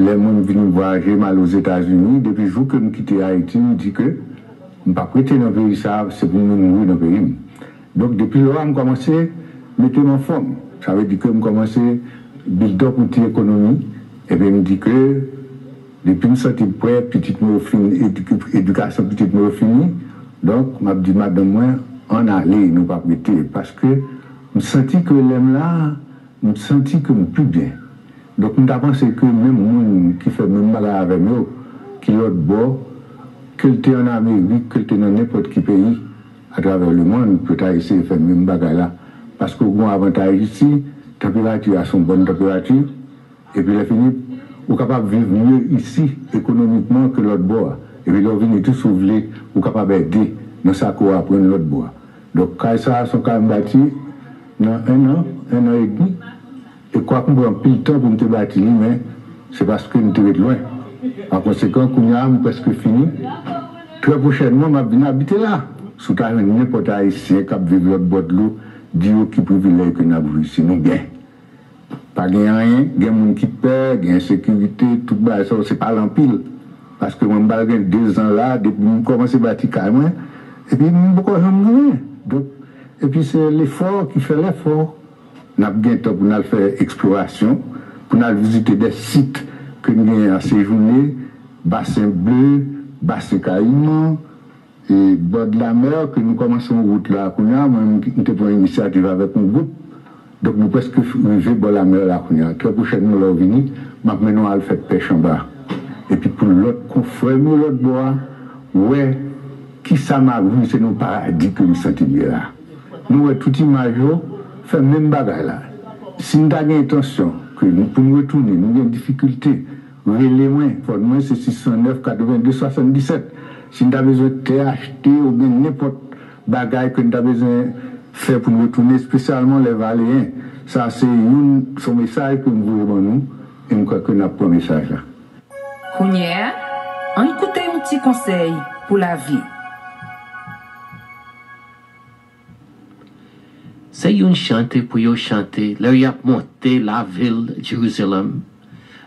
Les gens viennent voyager mal aux États-Unis. Depuis le jour que nous quittons Haïti, nous disons que nous ne pas prêter dans le pays, ça, c'est pour nous mourir dans le pays. Donc, depuis là, nous commençons à mettre en forme. Ça veut dire que nous commençons à build up une économie. Et puis, nous disons que depuis nous sommes prêts, petite éducation, petite nous finie. Donc, je dis, madame, moi, on allait, nous pas prêter. Parce que nous sentons que l'homme là, nous sentons que nous plus bien. Donc, nous avons pensé que même les gens qui font même mal avec nous, qui sont bord, que tu es en Amérique, que tu es dans n'importe quel pays, à travers le monde, peut essayer de faire même bagarre là. Parce que bon avantage ici, la température a son bonne température, et puis la fini, on est capable de vivre mieux ici, économiquement, que l'autre bord. Et puis, on vient tout s'ouvrir, on est capable d'aider dans sa cour à prendre l'autre bord. Donc, quand ça, sont quand même bâtis, dans 1 an et demi, et quoi qu'on prend plus de temps pour me bâtir, mais c'est parce que nous sommes loin. En conséquence, nous avons presque fini. Très prochainement, je vais habiter là. Sous n'importe haïtien qui vit l'autre bord de l'eau, dit qui privilège que nous avons ici, nous bien. Pas rien, il y a des gens qui perdent, il y a insécurité, tout ça, c'est pas l'empile. Parce que moi, j'ai 2 ans là, depuis que je commence à bâtir carrément, et puis je ne peux pas rien. Et puis c'est l'effort qui fait l'effort. Nous avons bien temps pour faire exploration, pour visiter des sites que nous avons à séjourner, bassin bleu, bassin caïman, et bord de la mer, que nous commençons route là. Nous avons une initiative avec un groupe, donc nous presque arrivés bord de la mer là. Très prochainement, nous venons, maintenant à faire pêche en bas. Et puis pour l'autre, confrère, l'autre bois, ouais, qui ça m'a vu, c'est nos paradis que nous sentons bien là. Nous, tout image, fait même bagarre là. Si nous avons intention que nous pouvons retourner, nous avons des difficultés, les moins, pour moi c'est 609, 82, 77. Si nous avons besoin de acheter ou bien n'importe bagarre que nous avons besoin de faire pour nous retourner, spécialement les Valéens, Ça, c'est son message que nous voulons nous, et je crois que nous avons pris un message là. Kounia, on écoute un petit conseil pour la vie. C'est une chante pour yo chanter, leur y a monté la ville de Jérusalem.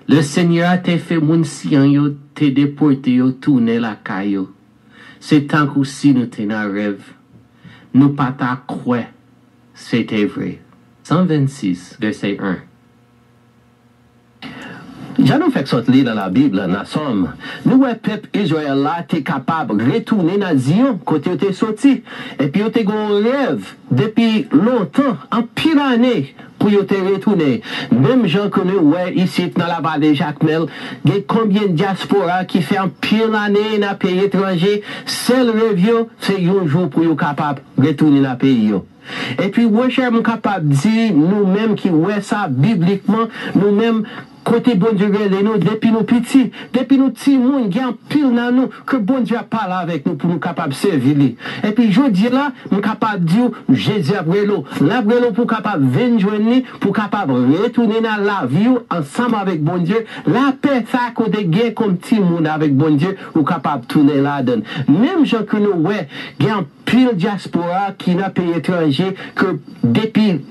Le Seigneur a te fait moun sian yo, te déporté yo, tourner la caillou. C'est tant que si nous t'en un rêve. Nous pas ta croire, c'était vrai. 126, verset 1. J'en fait sortir dans la Bible, dans la Somme. Nous, le peuple Israël là, t'es capable de retourner dans Zion, côté où t'es sorti. Et puis, t'es un rêve depuis longtemps, en pile année, pour te retourner. Même gens que nous, ouais, ici, dans la vallée Jacmel, il y a combien de diaspora qui fait en pile année dans le pays étranger. Seul rêve, c'est un jour pour être capable de retourner dans le pays. Et puis, ouais, cher, mon capable de dire, nous-mêmes qui, ouais, ça, bibliquement, nous-mêmes, côté bon Dieu, nous, depuis nous petits, depuis nous petits, moun, il y a un pile dans nous, que bon Dieu a parlé avec nous pour nous capables de servir. Et puis, je dis là, nous capable de dire, Jésus après l'eau, pour capable de venir, pour capable de retourner dans la vie, ensemble avec bon Dieu, la paix, ça, côté gain comme petit monde avec bon Dieu, ou capable de tourner là-dedans. Même gens que nous, ouais, il y a un pile diaspora qui n'a pays étranger, que depuis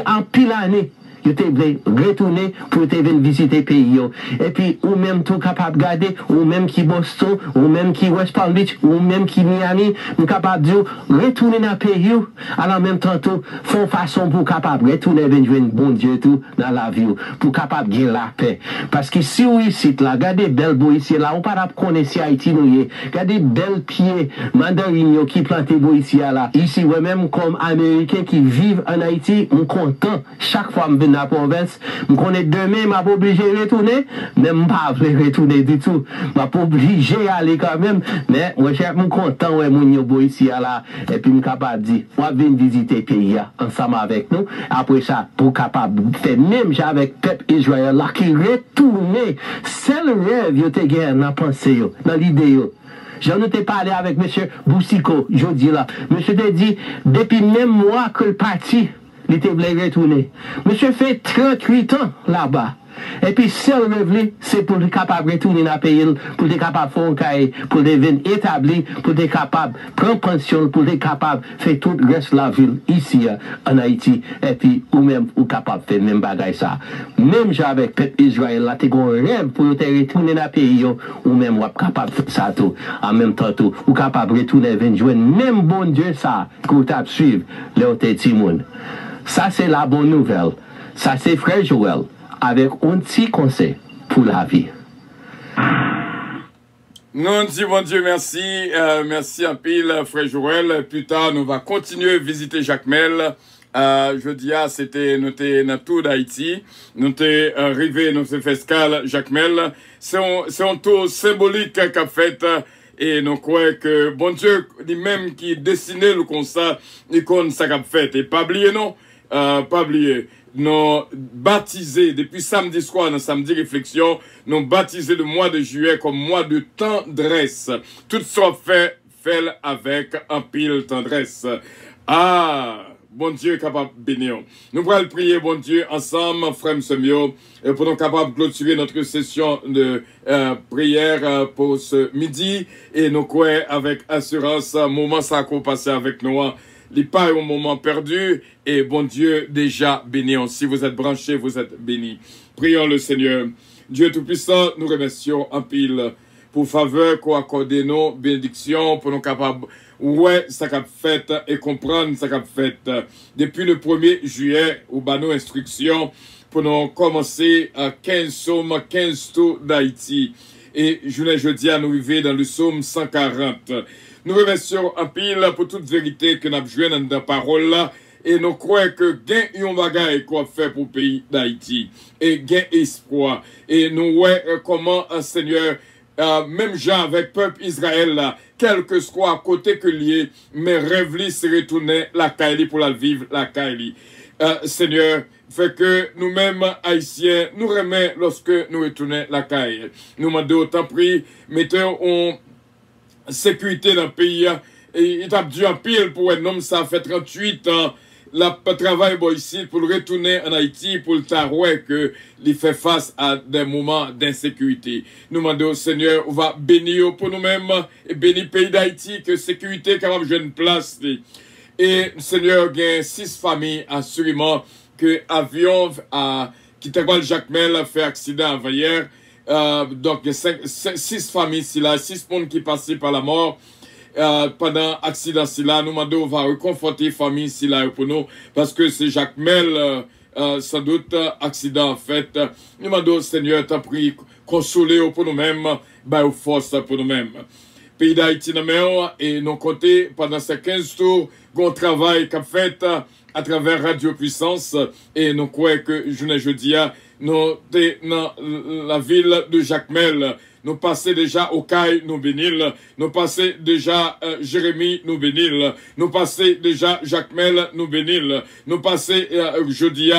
un pile année, vous êtes retourné pour venir visiter le pays. Et puis, ou même tout capable de garder, ou même qui Boston, ou même qui West Palm Beach, ou même qui Miami, vous capable de retourner dans le pays. Alors, en même temps, tout, font façon pour capable de retourner venir bon Dieu tout dans la vie, pour capable de gagner la paix. Parce que si vous ici, là, regardez belle beau ici, là, on ne peut pas connaître si Haïti nous est. Regardez belle pied, mandarine qui plantent beau ici, là. Ici, ouais, même comme Américains qui vivent en Haïti, on content chaque fois que je la province, je connais demain, je suis obligé de retourner, mais je ne pas retourner du tout. Je suis obligé d'aller quand même, mais je suis content de mon ici là, et puis je suis capable de dire, on va venir visiter le pays ensemble avec nous. Après ça, pour capable de faire même avec le peuple Israël là, qui retourne, c'est le rêve que tu as gagné dans la pensée, dans l'idée. J'en ai parlé avec M. Boussico, je dis là. Monsieur te dit, depuis même moi que le parti, il était retourné. Monsieur fait 38 ans là-bas. Et puis, seul rêve, c'est pour être capable de retourner dans le pays, pour être capable de faire un cahier, pour devenir établi, pour être capable de prendre pension, pour être capable de faire tout le reste de la ville ici en Haïti. Et puis, ou même, ou capable de faire même bagaille ça. Même avec le peuple Israël, là, tu as un rêve pour retourner dans le pays, ou même, ou capable de faire ça tout. En même temps, tout, ou capable de retourner venir jouer même bon Dieu ça, que tu as suivi, là où tu es monde. Ça, c'est la bonne nouvelle. Ça, c'est Frère Joël, avec un petit conseil pour la vie. Nous disons, bon Dieu, merci. Merci un pile, Frère Joël. Plus tard, nous allons continuer à visiter Jacmel. Je dis, c'était notre tour d'Haïti. Nous sommes arrivés, nous sommes fait escale Jacmel. C'est un tour symbolique qu'a fait. Et nous croyons que bon Dieu, lui-même qui dessinait le constat, il connaît ça qu'a fait. Et pas oublier, non? Pas oublier. Nous baptisés depuis samedi soir, dans samedi réflexion, nous baptisés le mois de juillet comme mois de tendresse. Tout ça fait avec un pile tendresse. Ah, bon Dieu capable de bénir. Nous allons prier, bon Dieu, ensemble, frère Semio, pour nous capables de clôturer notre session de prière pour ce midi. Et nous croyons avec assurance, moment ça qu'on passe avec nous. Les pas au moment perdu, et bon Dieu déjà béni. Si vous êtes branchés, vous êtes bénis. Prions le Seigneur. Dieu Tout-Puissant, nous remercions en pile pour faveur qu'on accorde nos bénédictions, pour nous capables, ouais, ça qu'a fait, et comprendre ça qu'a fait. Depuis le 1er juillet, ou bah nos instructions, pour nous commencer à 15 psaumes, 15 tours d'Haïti. Et jeudi à nous arriver dans le psaume 140. Nous remercions en pile pour toute vérité que nous avons joué dans la parole là. Et nous croyons que gain yon bagay qu'on fait pour le pays d'Haïti. Et gain espoir. Et nous voyons comment, Seigneur, même gens avec le peuple Israël là, quel que soit à côté que lié, mais rêve se retourner la Kaili pour la vivre la Kaili. Seigneur, fait que nous-mêmes, Haïtiens, nous remet lorsque nous retournons la Kaili. Nous demandons autant prix, mettons en sécurité dans le pays. Et il a dû en pile pour un homme, ça fait 38 ans. le travail ici pour retourner en Haïti, pour le tarouet que il fait face à des moments d'insécurité. Nous demandons au Seigneur, on va bénir pour nous-mêmes et bénir le pays d'Haïti, que sécurité capable de jouer une place. Et Seigneur, il y a 6 familles, assurément, que avion qui t'a Jacques Mel fait accident avant hier. Donc, il y a 6 familles ici, là, 6 personnes qui passent par la mort. Pendant l'accident ici, là, nous demandons, on va reconforter les familles ici, là, pour nous, parce que c'est Jacques Mel, sans doute, accident en fait. Nous demandons, Seigneur, t'as pris, consoler pour nous-mêmes, bah, force pour nous-mêmes. Pays d'Haïti, et nos côtés, pendant ces 15 tours, qu'on travaille, qu'a fait, à travers Radio Puissance, et nous croyons que, jeudi, nous, dans la ville de Jacmel, nous passons déjà au Caille, nous bénil, nous passons déjà Jérémie, nous bénil, nous passons déjà Jacmel, nous bénil, nous passons jeudi,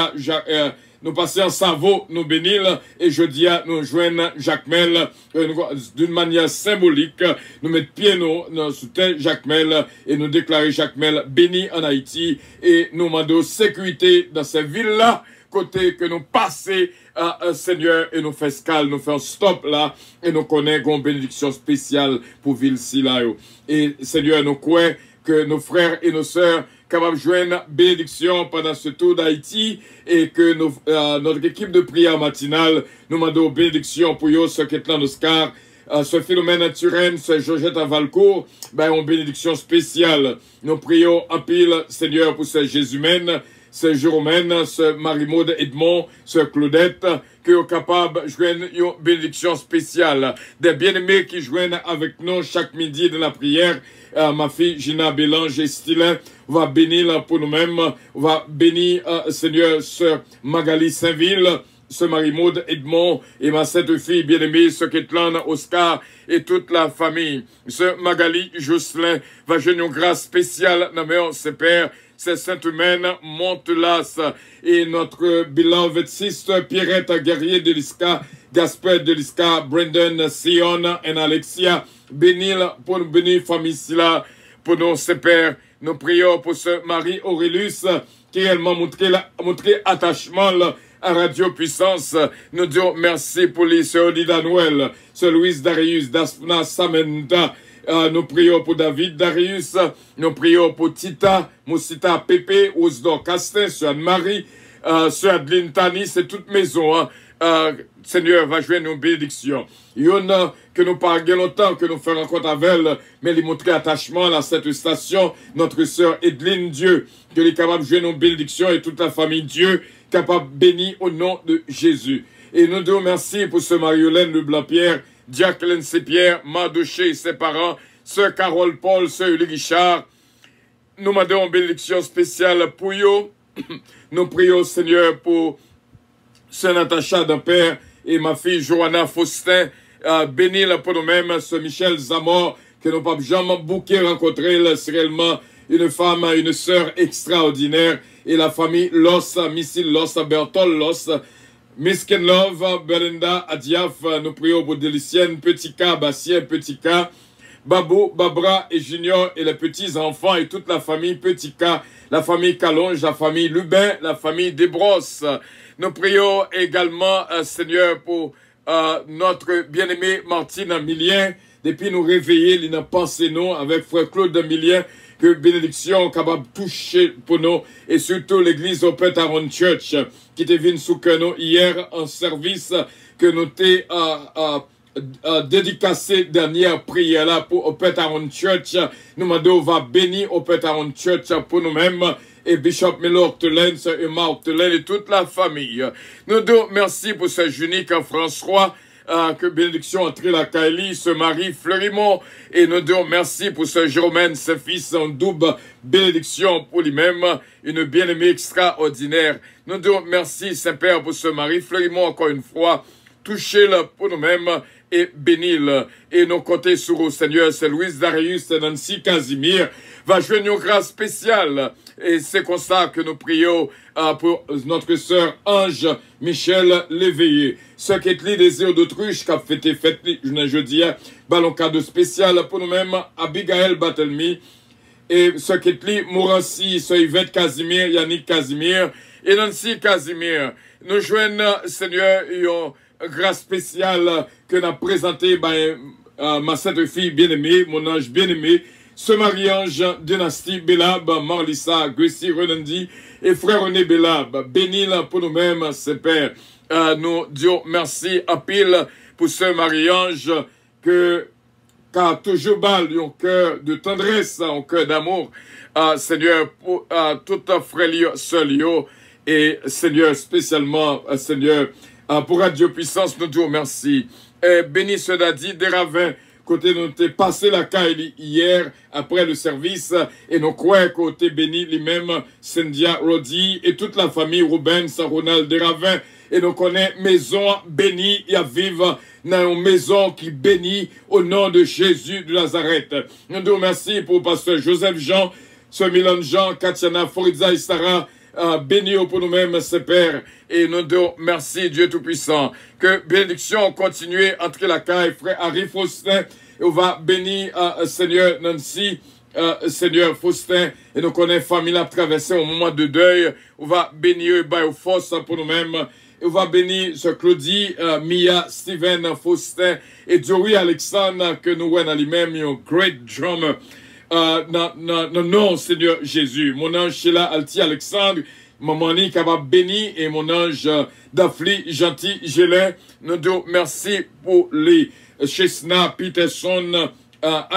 nous passons en Savo, nous bénil, et jeudi, nous joignons Jacmel d'une manière symbolique, nous mettons pied nous soutien Jacmel, et nous déclarer Jacmel béni en Haïti, et nous demandons sécurité dans ces villes-là, côté que nous passons Seigneur, et nous faisons escale, nous faisons stop là, et nous connaissons une bénédiction spéciale pour ville-ci là. Et Seigneur, nous croyons que nos frères et nos sœurs capables de joindre bénédiction pendant ce tour d'Haïti, et que notre équipe de prière matinale nous demandons bénédiction pour eux, ce qui est là, Oscar, ce Philomène à Turenne, ce Georgette à Valcourt, ben, une bénédiction spéciale. Nous prions en pile, Seigneur, pour ce Jésus-mène, ce Jérôme, ce Marie-Maude Edmond, ce Claudette, qui sont capables de joindre une bénédiction spéciale. Des bien-aimés qui joignent avec nous chaque midi de la prière. Ma fille Gina Bélange et Stylin, on va bénir pour nous-mêmes. On va bénir, Seigneur, ce Magali Saint-Ville, ce Marie-Maude Edmond et ma cette fille bien-aimée, ce Ketlan Oscar et toute la famille. Ce Magali Jocelyn va joindre une grâce spéciale dans mes ses pères. C'est Sainte-Humaine, Montelas, et notre beloved sister Pierrette Guerrier de l'Isca, Gasper de l'Isca, Brendan, Sion et Alexia, bénil pour nous bénir famille là, pour nos ses pères. Nous prions pour ce Marie Aurelius qui réellement montré attachement à Radio Puissance. Nous disons merci pour les sœurs Lida Noël, sœur Louise Darius, Daphna Samenta. Nous prions pour David Darius, nous prions pour Tita, Moussita Pépé, Osdor Castin, Sœur Anne-Marie, Sœur Adeline Tani, c'est toute maison. Seigneur, va jouer nos bénédictions. Il y en a que nous parlons longtemps, que nous faisons rencontre avec elle, mais il montrer attachement à cette station, notre sœur Edeline Dieu, que les capables de jouer nos bénédictions et toute la famille Dieu, capable béni au nom de Jésus. Et nous disons merci pour ce Marie-Hélène Leblanc-Pierre, Jacqueline Sepierre, Madouché et ses parents, Sœur Carole Paul, Sœur Uli Richard. Nous demandons une bénédiction spéciale pour eux. Nous prions, Seigneur, pour Sœur Natacha d'Ampère et ma fille Johanna Faustin. Bénir pour nous-mêmes, ce Michel Zamor, que nous n'avons jamais bouqué rencontrer. C'est réellement une femme, une sœur extraordinaire. Et la famille Loss, Missile Loss, Bertol Loss, Miskin Love, Belinda, Adiaf, nous prions pour Délicienne, Petit K, Bastien, Petit K, Babou, Babra et Junior et les petits-enfants et toute la famille Petit K, la famille Calonge, la famille Lubin, la famille Desbrosses. Nous prions également, Seigneur, pour notre bien-aimé Martine Milien, depuis nous réveiller, il n'a pensé nous avec frère Claude Milien, que bénédiction capable de toucher pour nous, et surtout l'église Open Taron Church, qui était venue sous nous hier en service, que nous t'ai dédicacé dernière prière là pour Open Taron Church. Nous demandons, va bénir Open Taron Church pour nous-mêmes, et Bishop Melo Octelaine, Emma Octelaine et toute la famille. Nous disons merci pour ce unique François, que bénédiction entre la Kaili, ce mari Fleurimont, et nous disons merci pour ce Jérôme, ce fils en double bénédiction pour lui-même, une bien-aimée extraordinaire. Nous disons merci Saint-Père pour ce mari Fleurimont encore une fois, touchez-le pour nous-mêmes et bénis-le. Et nos côtés sur au Seigneur, c'est Louise Darius et Nancy Casimir, va jouer une grâce spéciale. Et c'est comme ça que nous prions pour notre sœur Ange Michel Léveillé. Ce qui est le désir d'autruche qu'a fêté jeudi, ballon cadeau spécial pour nous-mêmes, Abigail Batelmi, et ce Ketli Mourassi, ce Yvette Casimir, Yannick Casimir, et Nancy Casimir. Nous joignons, Seigneur, une grâce spéciale que nous avons présentée ma sainte fille bien-aimée, mon ange bien-aimé, ce Marie-Ange Dynastie Belab, Marlissa, Gracie Renandi et frère René Belab. Bénis pour nous-mêmes, ses pères. Nous disons merci à pile pour ce Marie-Ange car toujours balle un cœur de tendresse, un cœur d'amour, Seigneur, pour tout frère seul, et Seigneur, spécialement, Seigneur, pour Radio Puissance, nous disons merci. Béni ce Dadi des Ravins, côté nous t'es passé la caille hier, après le service, et nous croyons côté béni lui-même, Cynthia Rodi, et toute la famille Ruben, Ronald des Ravins, et nous connaissons maison bénie, et à vivre dans une maison qui bénit au nom de Jésus de Nazareth. Nous nous remercions pour pasteur Joseph Jean, ce Milan Jean, Katiana, Foriza et Sarah, bénis pour nous-mêmes, ses pères, et nous disons merci, Dieu Tout-Puissant. Que bénédiction continue entre la caille, frère Harry Faustin, et on va bénir Seigneur Nancy, Seigneur Faustin, et nous connaissons famille à traverser au moment de deuil, on va bénir et force pour nous-mêmes. Et on va bénir ce Claudie, Mia, Steven, Faustin et Joey Alexandre que nous voyons lui-même, un great drummer. Non, Seigneur Jésus. Mon ange Sheila Alti Alexandre, maman ni capable béni et mon ange Dafli Gentil Gélin. Nous disons merci pour les Chesna Peterson,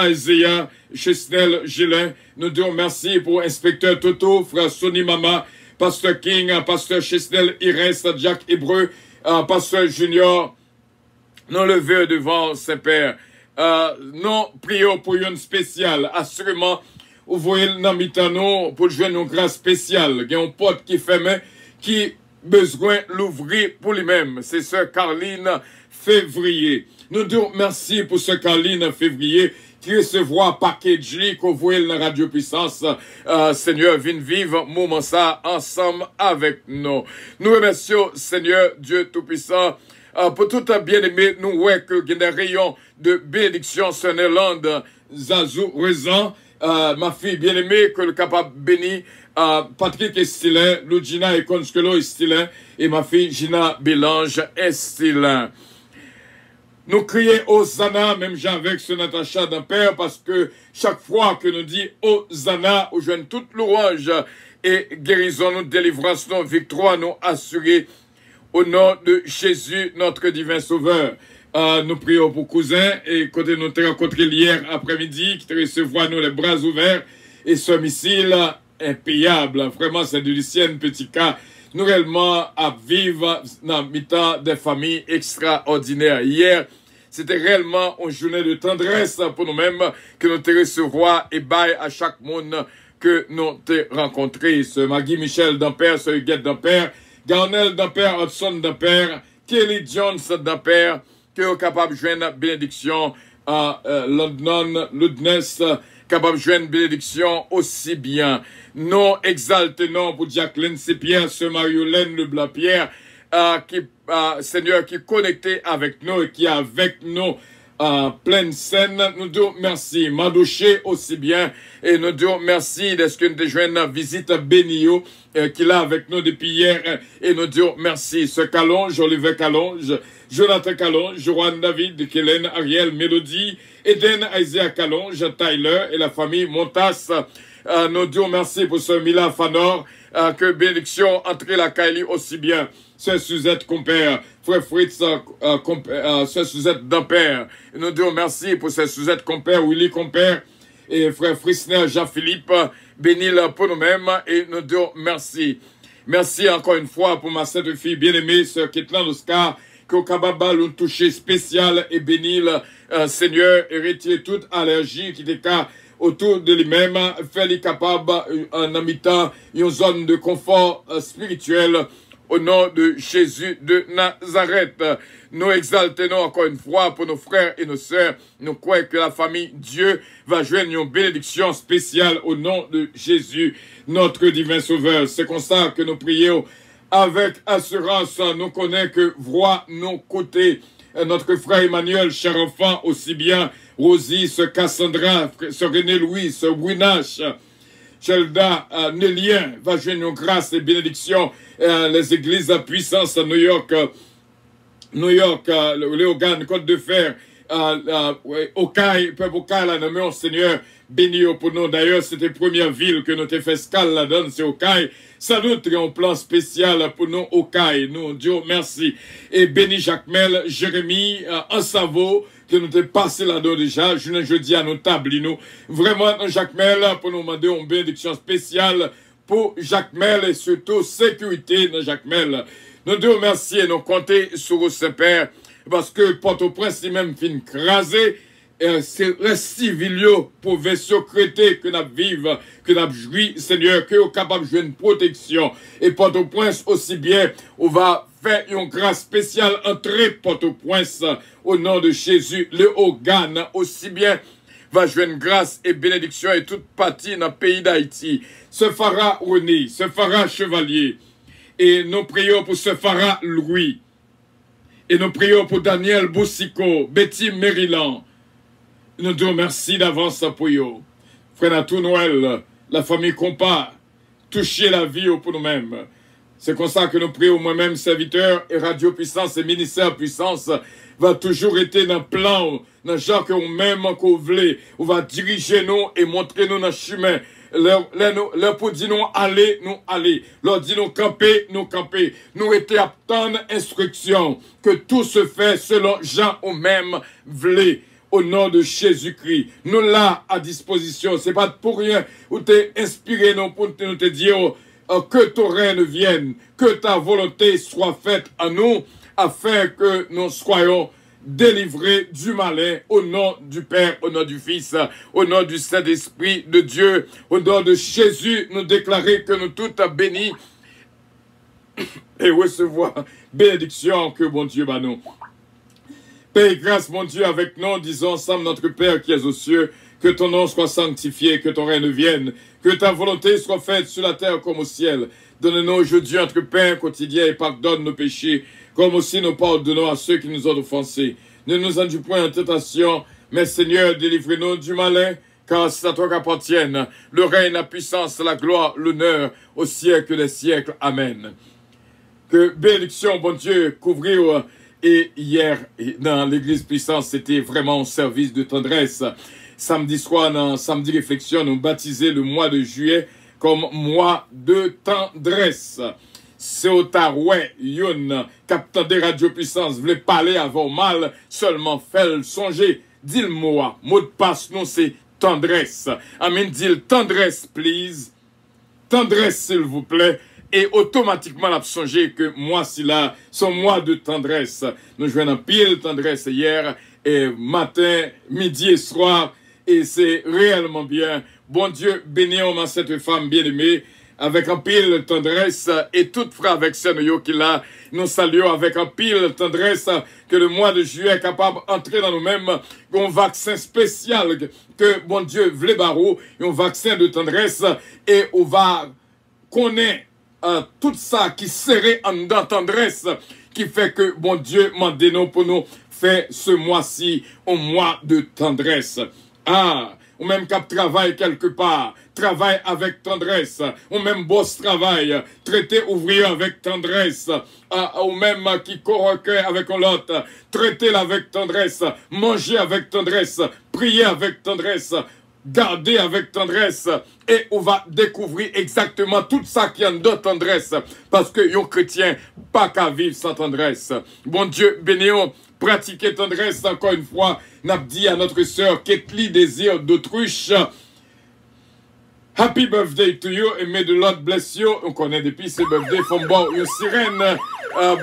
Isaiah, Chesnel Gélin. Nous disons merci pour inspecteur Toto, frère Sonny Mama, Pasteur King, Pasteur Chesnel Irès, Jack Hébreu, Pasteur Junior, nous levons devant Saint-Père. Nous prions pour une spéciale. Assurément, vous voyez dans mitano pour jouer une grâce spéciale. Il y a un pote qui fait main, qui besoin l'ouvrir pour lui-même. C'est ce Carline Février. Nous disons merci pour ce Carline Février qui recevra package qu'on voit dans Radio Puissance. Seigneur, viens vivre moment ça ensemble avec nous. Nous remercions Seigneur Dieu Tout-Puissant pour tout bien-aimé. Nous voyons que il y a des rayons de bénédiction sur Irlande. Zazou Rezan, ma fille bien-aimée, que le capable béni, Patrick Estilin, Lugina et Conskelo Estilin, et ma fille Gina Bélange Estilin. Nous crions Hosanna, même avec ce Natacha d'un père, parce que chaque fois que nous dit Hosanna, nous jouons toute louange et guérison, nous délivrance, nous victoire, nous assurer au nom de Jésus, notre divin sauveur. Nous prions pour cousin et côté nous t'ai rencontré hier après-midi, qui te recevoir nous les bras ouverts et ce missile impayable. Vraiment, c'est de Lucienne Petit cas. Nous réellement à vivre dans le temps des familles extraordinaires. Hier, c'était réellement une journée de tendresse pour nous-mêmes que nous te recevoir et bail à chaque monde que nous t'ai rencontré. Ce Maggie Michel d'Ampère, ce Huguette d'Ampère, Garnel d'Ampère, Hudson d'Ampère, Kelly Jones d'Ampère, que est capable de joindre bénédiction à London, Ludness, capable de joindre bénédiction aussi bien. Non exaltons pour Jacqueline Pierre, ce Mariolène Le Blanc-Pierre, Seigneur, qui est connecté avec nous et qui est avec nous en pleine scène. Nous disons merci. Mandouché aussi bien. Et nous disons merci de ce que nous avons joué une visite Bénio qui est là avec nous depuis hier. Et nous disons merci. Ce Calonge, Olivier Calonge, Jonathan Calonge, Joanne David, Kellen, Ariel, Mélodie, Eden, Isaiah Calonge, Tyler et la famille Montas. Nous disons merci pour ce Mila Fanor, que bénédiction entre la Kaili aussi bien. C'est Suzette Compère, frère Fritz, c'est Suzette d'Ampère. Nous disons merci pour ce Suzette Compère, Willy Compère, et frère Frisner, Jean-Philippe, bénis pour nous-mêmes, et nous disons merci. Merci encore une fois pour ma sainte fille bien-aimée, sœur Ketlan Oscar, qu'au Kababa l'ont touché spécial et béni Seigneur, et retirer toute allergie qui était autour de lui-même, fait-lui capable en habitant une zone de confort spirituel au nom de Jésus de Nazareth. Nous exaltons encore une fois pour nos frères et nos sœurs. Nous croyons que la famille Dieu va joindre une bénédiction spéciale au nom de Jésus, notre divin sauveur. C'est comme ça que nous prions avec assurance. Nous connaissons que voix nos côtés notre frère Emmanuel, cher enfant, aussi bien Rosie, ce Cassandra, ce René Louis, ce Winash, Chelda, Nélien, va joindre nos grâces et bénédictions, les églises à puissance à New York, Léogane, Côte de Fer, Okaï, peuple Okaï, là, nommé Seigneur, béni pour nous. D'ailleurs, c'était la première ville que nous avons fait escale là-dedans, c'est Okaï. Salut, un plan spécial pour nous, Okaï. Nous, Dieu, merci. Et béni Jacmel, Jérémie, Ansavo, que nous avons passé là-dedans déjà. Jeudi à nos tables, nous. Vraiment, Jacmel, pour nous demander une bénédiction spéciale pour Jacmel et surtout sécurité dans Jacmel. Nous devons remercier et nous compter sur le Saint-Père parce que Port-au-Prince lui-même fin crasé. C'est le civil pour vaisseau crété que nous vivons, que nous jouissons, Seigneur, que nous sommes capables de jouer une protection. Et Port-au-Prince aussi bien, on va faire une grâce spéciale entrée Port-au-Prince au nom de Jésus. Le Hogan aussi bien va jouer une grâce et bénédiction et toute partie dans le pays d'Haïti. Ce Farah René, ce Farah Chevalier, et nous prions pour ce Farah Louis, et nous prions pour Daniel Boussico, Betty Maryland. Nous disons merci d'avance pour eux. Frère Natou Noël, la famille Compas, toucher la vie pour nous-mêmes. C'est comme ça que nous prions moi-même, serviteurs et Radio Puissance et Ministère Puissance, va toujours être dans le plan, dans le genre que nous-mêmes qu'on voulait. On va diriger nous et montrer nous dans le chemin. Leur pour dire nous aller, nous aller. Leur dit nous camper, nous camper. Nous étions à tant d'instructions que tout se fait selon Jean ou même voulait. Au nom de Jésus-Christ, nous là à disposition. C'est pas pour rien où t'es inspiré non pour nous te dire que ton règne vienne, que ta volonté soit faite en nous, afin que nous soyons délivrés du malin au nom du Père, au nom du Fils, au nom du Saint-Esprit de Dieu, au nom de Jésus, nous déclarer que nous tous bénis et recevoir bénédiction que bon Dieu va nous. Paix et grâce, mon Dieu, avec nous, disons ensemble, notre Père qui es aux cieux, que ton nom soit sanctifié, que ton règne vienne, que ta volonté soit faite sur la terre comme au ciel. Donne-nous aujourd'hui notre pain quotidien et pardonne nos péchés, comme aussi nous pardonnons à ceux qui nous ont offensés. Ne nous induis point en tentation, mais Seigneur, délivre-nous du malin, car c'est à toi qu'appartiennent le règne, la puissance, la gloire, l'honneur, au siècle des siècles. Amen. Que bénédiction, bon Dieu, couvrir. Et hier, dans l'église puissance, c'était vraiment un service de tendresse. Samedi soir, dans Samedi Réflexion, nous baptisé le mois de juillet comme mois de tendresse. C'est au tarouet, yon, capteur de Radio Puissance, voulait parler avant mal, seulement fait songer. Dis-le-moi, mot de passe, non, c'est tendresse. Amen, dis-le, tendresse, please. Tendresse, s'il vous plaît. Et automatiquement, on a songé que moi, si là, son mois de tendresse. Nous jouons en pile tendresse hier, et matin, midi et soir, et c'est réellement bien. Bon Dieu, bénissons cette femme bien-aimée, avec un pile tendresse, et toute frère avec Seigneur qui là, nous saluons avec un pile tendresse, que le mois de juillet est capable d'entrer dans nous-mêmes, un vaccin spécial, que bon Dieu voulait barreau, un vaccin de tendresse, et on va connaître tout ça qui serait en dedans tendresse, qui fait que, bon Dieu, mandez-nous pour nous faire ce mois-ci un mois de tendresse. Ah, ou même cap travail quelque part, travail avec tendresse, ou même boss travail, traiter ouvrier avec tendresse, ou même qui corroquait avec l'autre, traiter avec tendresse, manger avec tendresse, prier avec tendresse, garder avec tendresse, et on va découvrir exactement tout ça qui a de tendresse, parce que un chrétien pas qu'à vivre sans tendresse. Bon Dieu, bénissons, pratiquer tendresse encore une fois. N'a dit à notre sœur Ketli Désir d'Autruche, Happy birthday to you, et may the Lord bless you. On connaît depuis ces birthday, font bon, une sirène.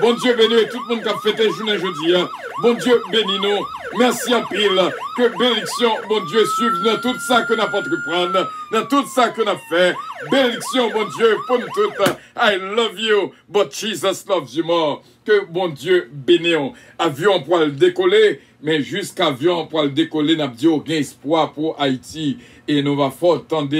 Bon Dieu béni, tout le monde qui a fêté journée jeudi. Bon Dieu béni nous. Merci en pile. Que bénédiction, bon Dieu, suive dans tout ça que nous avons entreprendre, dans tout ça que nous avons fait. Bénédiction, bon Dieu, pour nous toutes. I love you, but Jesus loves you more. Que bon Dieu bénisse. Avion pour le décoller, mais jusqu'avion pour le décoller, nous avons dit aucun espoir pour Haïti. Et nous va fort tendre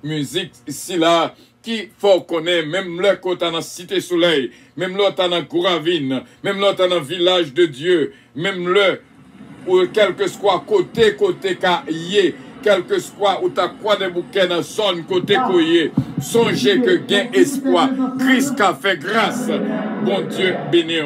musique ici là qui faut connaître, même là quand t'as dans Cité Soleil, même là t'as dans Gouravine, même là t'as dans Village de Dieu, même là, ou quel que soit côté kaye, quel que soit où t'as quoi des bouquets dans zone côté koye, songez que gain espoir, Christ a fait grâce, bon Dieu béni.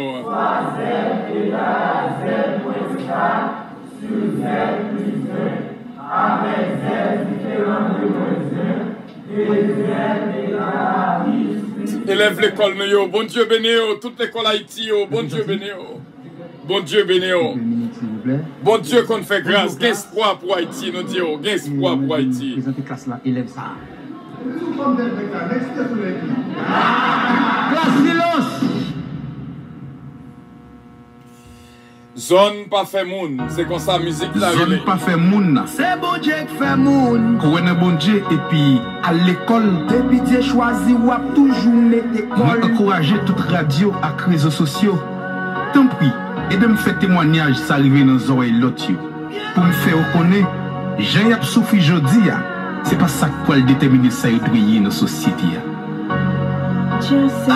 Élève l'école, bon Dieu béni, toute l'école Haïti, bon Dieu béni. Bon Dieu béni. Bon Dieu qu'on fait grâce. Gain espoir pour Haïti, nous disons. Gain espoir pour Haïti. Présenter classe là, élève ça. Classe silence. Zone pas fait moun. C'est comme ça musique là. Zone pas fait moun. C'est bon Dieu qui fait moun. Connaît bon Dieu et puis à l'école. Depuis Dieu choisi ou a toujours mettre école. Encourager toute radio à réseaux sociaux. Tant pis. Et de me faire témoignage, ça arrive dans les oreilles l'autre. Pour me faire reconnaître, j'ai souffert aujourd'hui. C'est pas ça qui va déterminer ça et briller dans la société. Dieu sait.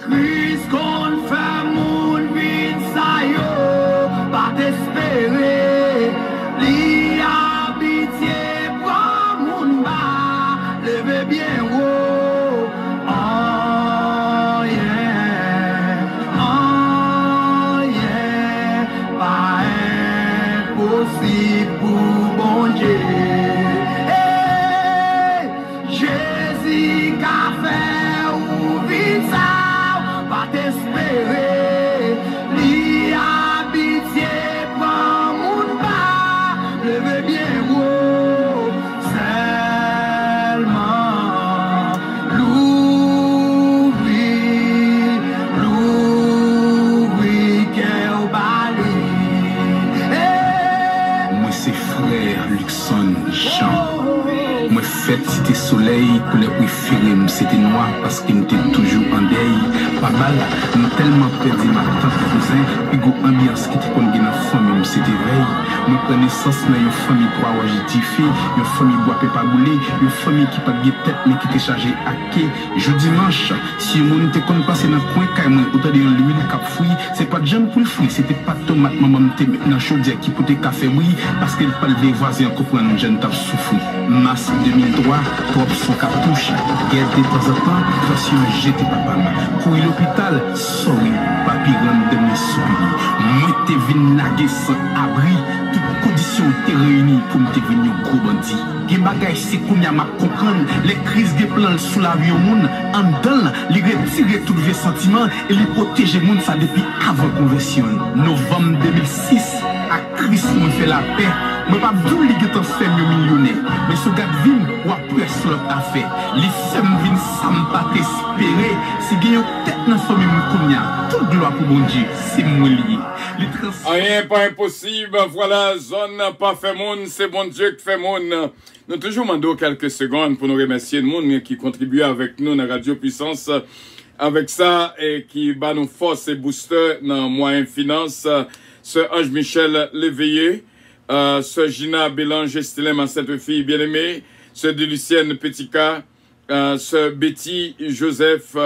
Christ qu'on fait mon vin sa yo, pas t'espérer. Li habitié pour mon bas, levez bien haut. Oh yeah, oh yeah, pas impossible pour bon Dieu. Hey, Jésus qu'a fait ou vin sa, pas t'espérer. Li habitié pour mon bas, levez bien haut. Seulement l'ouvrir qu'elle bali. Moi c'est frère Luxon Jean. Moi fête Cité Soleil pour les préférés, c'était noir parce qu'il était toujours en deuil. Pas mal, nous tellement perdu ma tante cousin, puis go ambiance qui était comme dans la famille, c'était veille. Moi prenais naissance dans une famille pour avoir justifié, une famille bois pas boulé, une famille qui pas de tête mais qui était chargée à quai. Je dimanche, si on était comme passé dans le coin, quand moi autant de l'huile cap fouille, c'est pas de jambes pour le fruit, c'était pas de tomate, maman me maintenant chaudière qui pouvait café oui, parce qu'elle pas les voisins comprendre jeune t'a souffert. Mars 2003, trop son cartouche, guerre de temps en temps, version j'étais papa. Courir l'hôpital, sorry, papi grande de mes soupir. Moi t'es venu naguer sans abri, toutes conditions t'es réunies pour me devenir gros bandit. Gen bagay c'est qu'on y a ma comprendre, les crises des plans sous la vie au monde, en dedans, les retirer tout le sentiment et les protéger monde ça depuis avant conversion. Novembre 2006, à Christ on fait la paix. Moi pas d'où les gars fait millionnaire, mais ce gars vin ou après l'autre affaire. Les femmes vin ça me pas espérer, c'est gagner tête dans famille m'kounya. Toute gloire pour bon Dieu, c'est moi lié. Rien pas impossible, voilà, zone pas fait monde, c'est bon Dieu qui fait monde. Nous toujours demandons quelques secondes pour nous remercier le monde qui contribue avec nous dans Radio Puissance. Avec ça, et qui bat nous force et booster dans moyen finance, ce Ange Michel Léveillé, ce Gina Bélange Estelin, ma sainte fille bien-aimée, ce de Lucienne Petica, ce Betty Joseph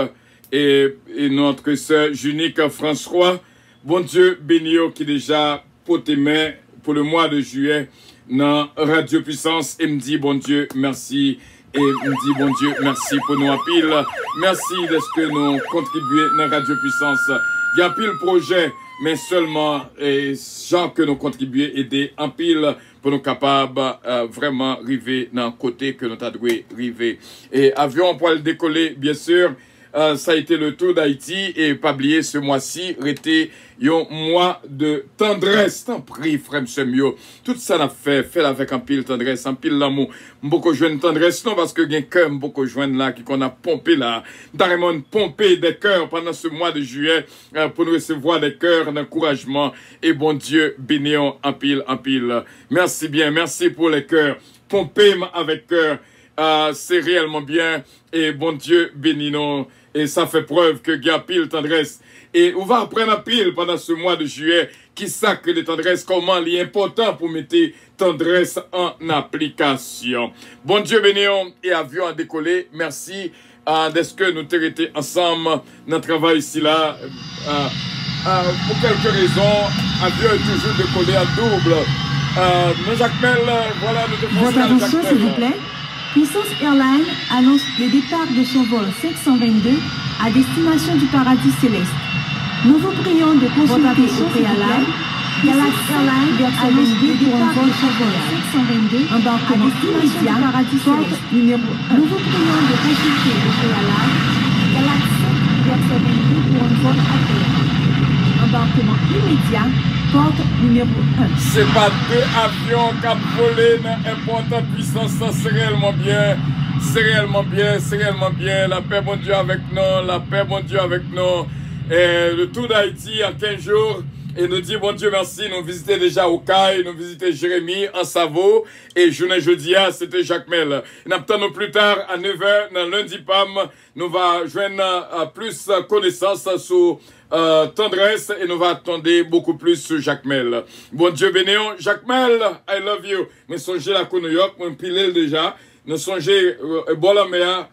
et notre sœur Junique François. Bon Dieu béni qui déjà poté main pour le mois de juillet dans Radio Puissance et me dit bon Dieu merci et me dit bon Dieu merci pour nous en pile. Merci de ce que nous contribuons dans Radio Puissance. Il y a pile projet mais seulement gens que nous contribuons aider en pile pour nous capables vraiment arriver dans le côté que nous avons arriver. Et avion pour le décoller bien sûr. Ça a été le tour d'Haïti et pas oublier ce mois-ci, été un mois de tendresse. T'en prie, frère Semio. Tout ça n'a fait avec un pile tendresse, un pile l'amour. Beaucoup joindre tendresse, non, parce que y a un cœur, beaucoup joindre là, qu'on a pompé là. Carrément pompé des cœurs pendant ce mois de juillet, pour nous recevoir des cœurs d'encouragement. Et bon Dieu, bénéant en pile, en pile. Merci bien, merci pour les cœurs. Pompé avec cœur. C'est réellement bien. Et bon Dieu, bénis-nous. Et ça fait preuve que il y a pile tendresse. Et on va apprendre à pile pendant ce mois de juillet qui sacre de tendresse, comment il est important pour mettre tendresse en application. Bon Dieu bénéon et avion à décoller. Merci d'être que nous avons été ensemble dans le travail ici là. Pour quelques raisons, avion est toujours décollé à double. Nous Jacques Mel, voilà, nous devons votre attention s'il vous plaît. Puissance Airlines annonce le départ de son vol 522 à destination du paradis céleste. Nous vous prions de consulter au préalable Galaxy Airlines annonce le départ de son vol 522 embarquement immédiat paradis céleste numéro 1. Nous vous prions de consulter au préalable Galaxy 22 pour un vol à terre. Embarquement immédiat, porte numéro 1. C'est pas deux avions qui ont volé dans importante puissance, c'est réellement bien. C'est réellement bien, c'est réellement bien. La paix, bon Dieu, avec nous. La paix, bon Dieu, avec nous. Et le tour d'Haïti en 15 jours. Et nous dit, bon Dieu, merci. Nous visitons déjà Okaï, nous visitons Jérémie, en Savo. Et journée jeudi, c'était Jacques Mel. Nous attendons plus tard, à 9h, dans lundi PAM, nous va joindre plus connaissance sur tendresse et nous va attendre beaucoup plus sur Jacques Mel. Bon Dieu bénéon, Jacques Mel, I love you. Nous songez la New York, nous pilé déjà. Nous songez Bola Mea,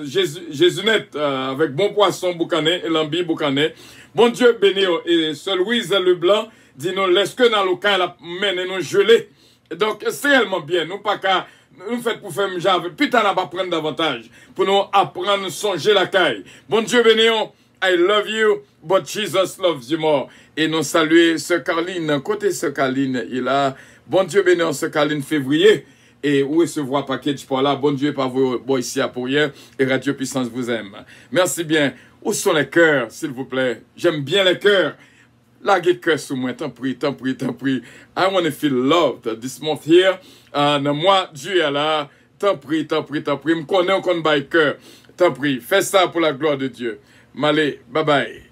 Jésus-Net, avec bon poisson boucané et lambi boucané. Bon Dieu bénéon. Et ce Louise Leblanc dit nous laisse que dans le cas la mène et nous geler. Donc c'est réellement bien. Nous pas qu'à nous fait pour faire m'jave. Putain n'a pas prendre davantage. Pour nous apprendre songer la caille. Bon Dieu bénéon. I love you, but Jesus loves you more. Et nous saluer Sœur Carline. Côté Sœur Carline, il a, bon Dieu béni, Sœur Carline février. Et où recevoir package pour là. Bon Dieu, pas vous, bon ici à pour rien. Et Radio Puissance vous aime. Merci bien. Où sont les cœurs, s'il vous plaît? J'aime bien les cœurs. Lagez cœur sous moi. Tant pis, tant pis, tant pis. I want to feel loved this month here. Dans moi, Dieu est là. Tant pis, tant pis, tant pis. Me connaît, on connaît by cœur. Tant pis. Fais ça pour la gloire de Dieu. Malé, bye bye.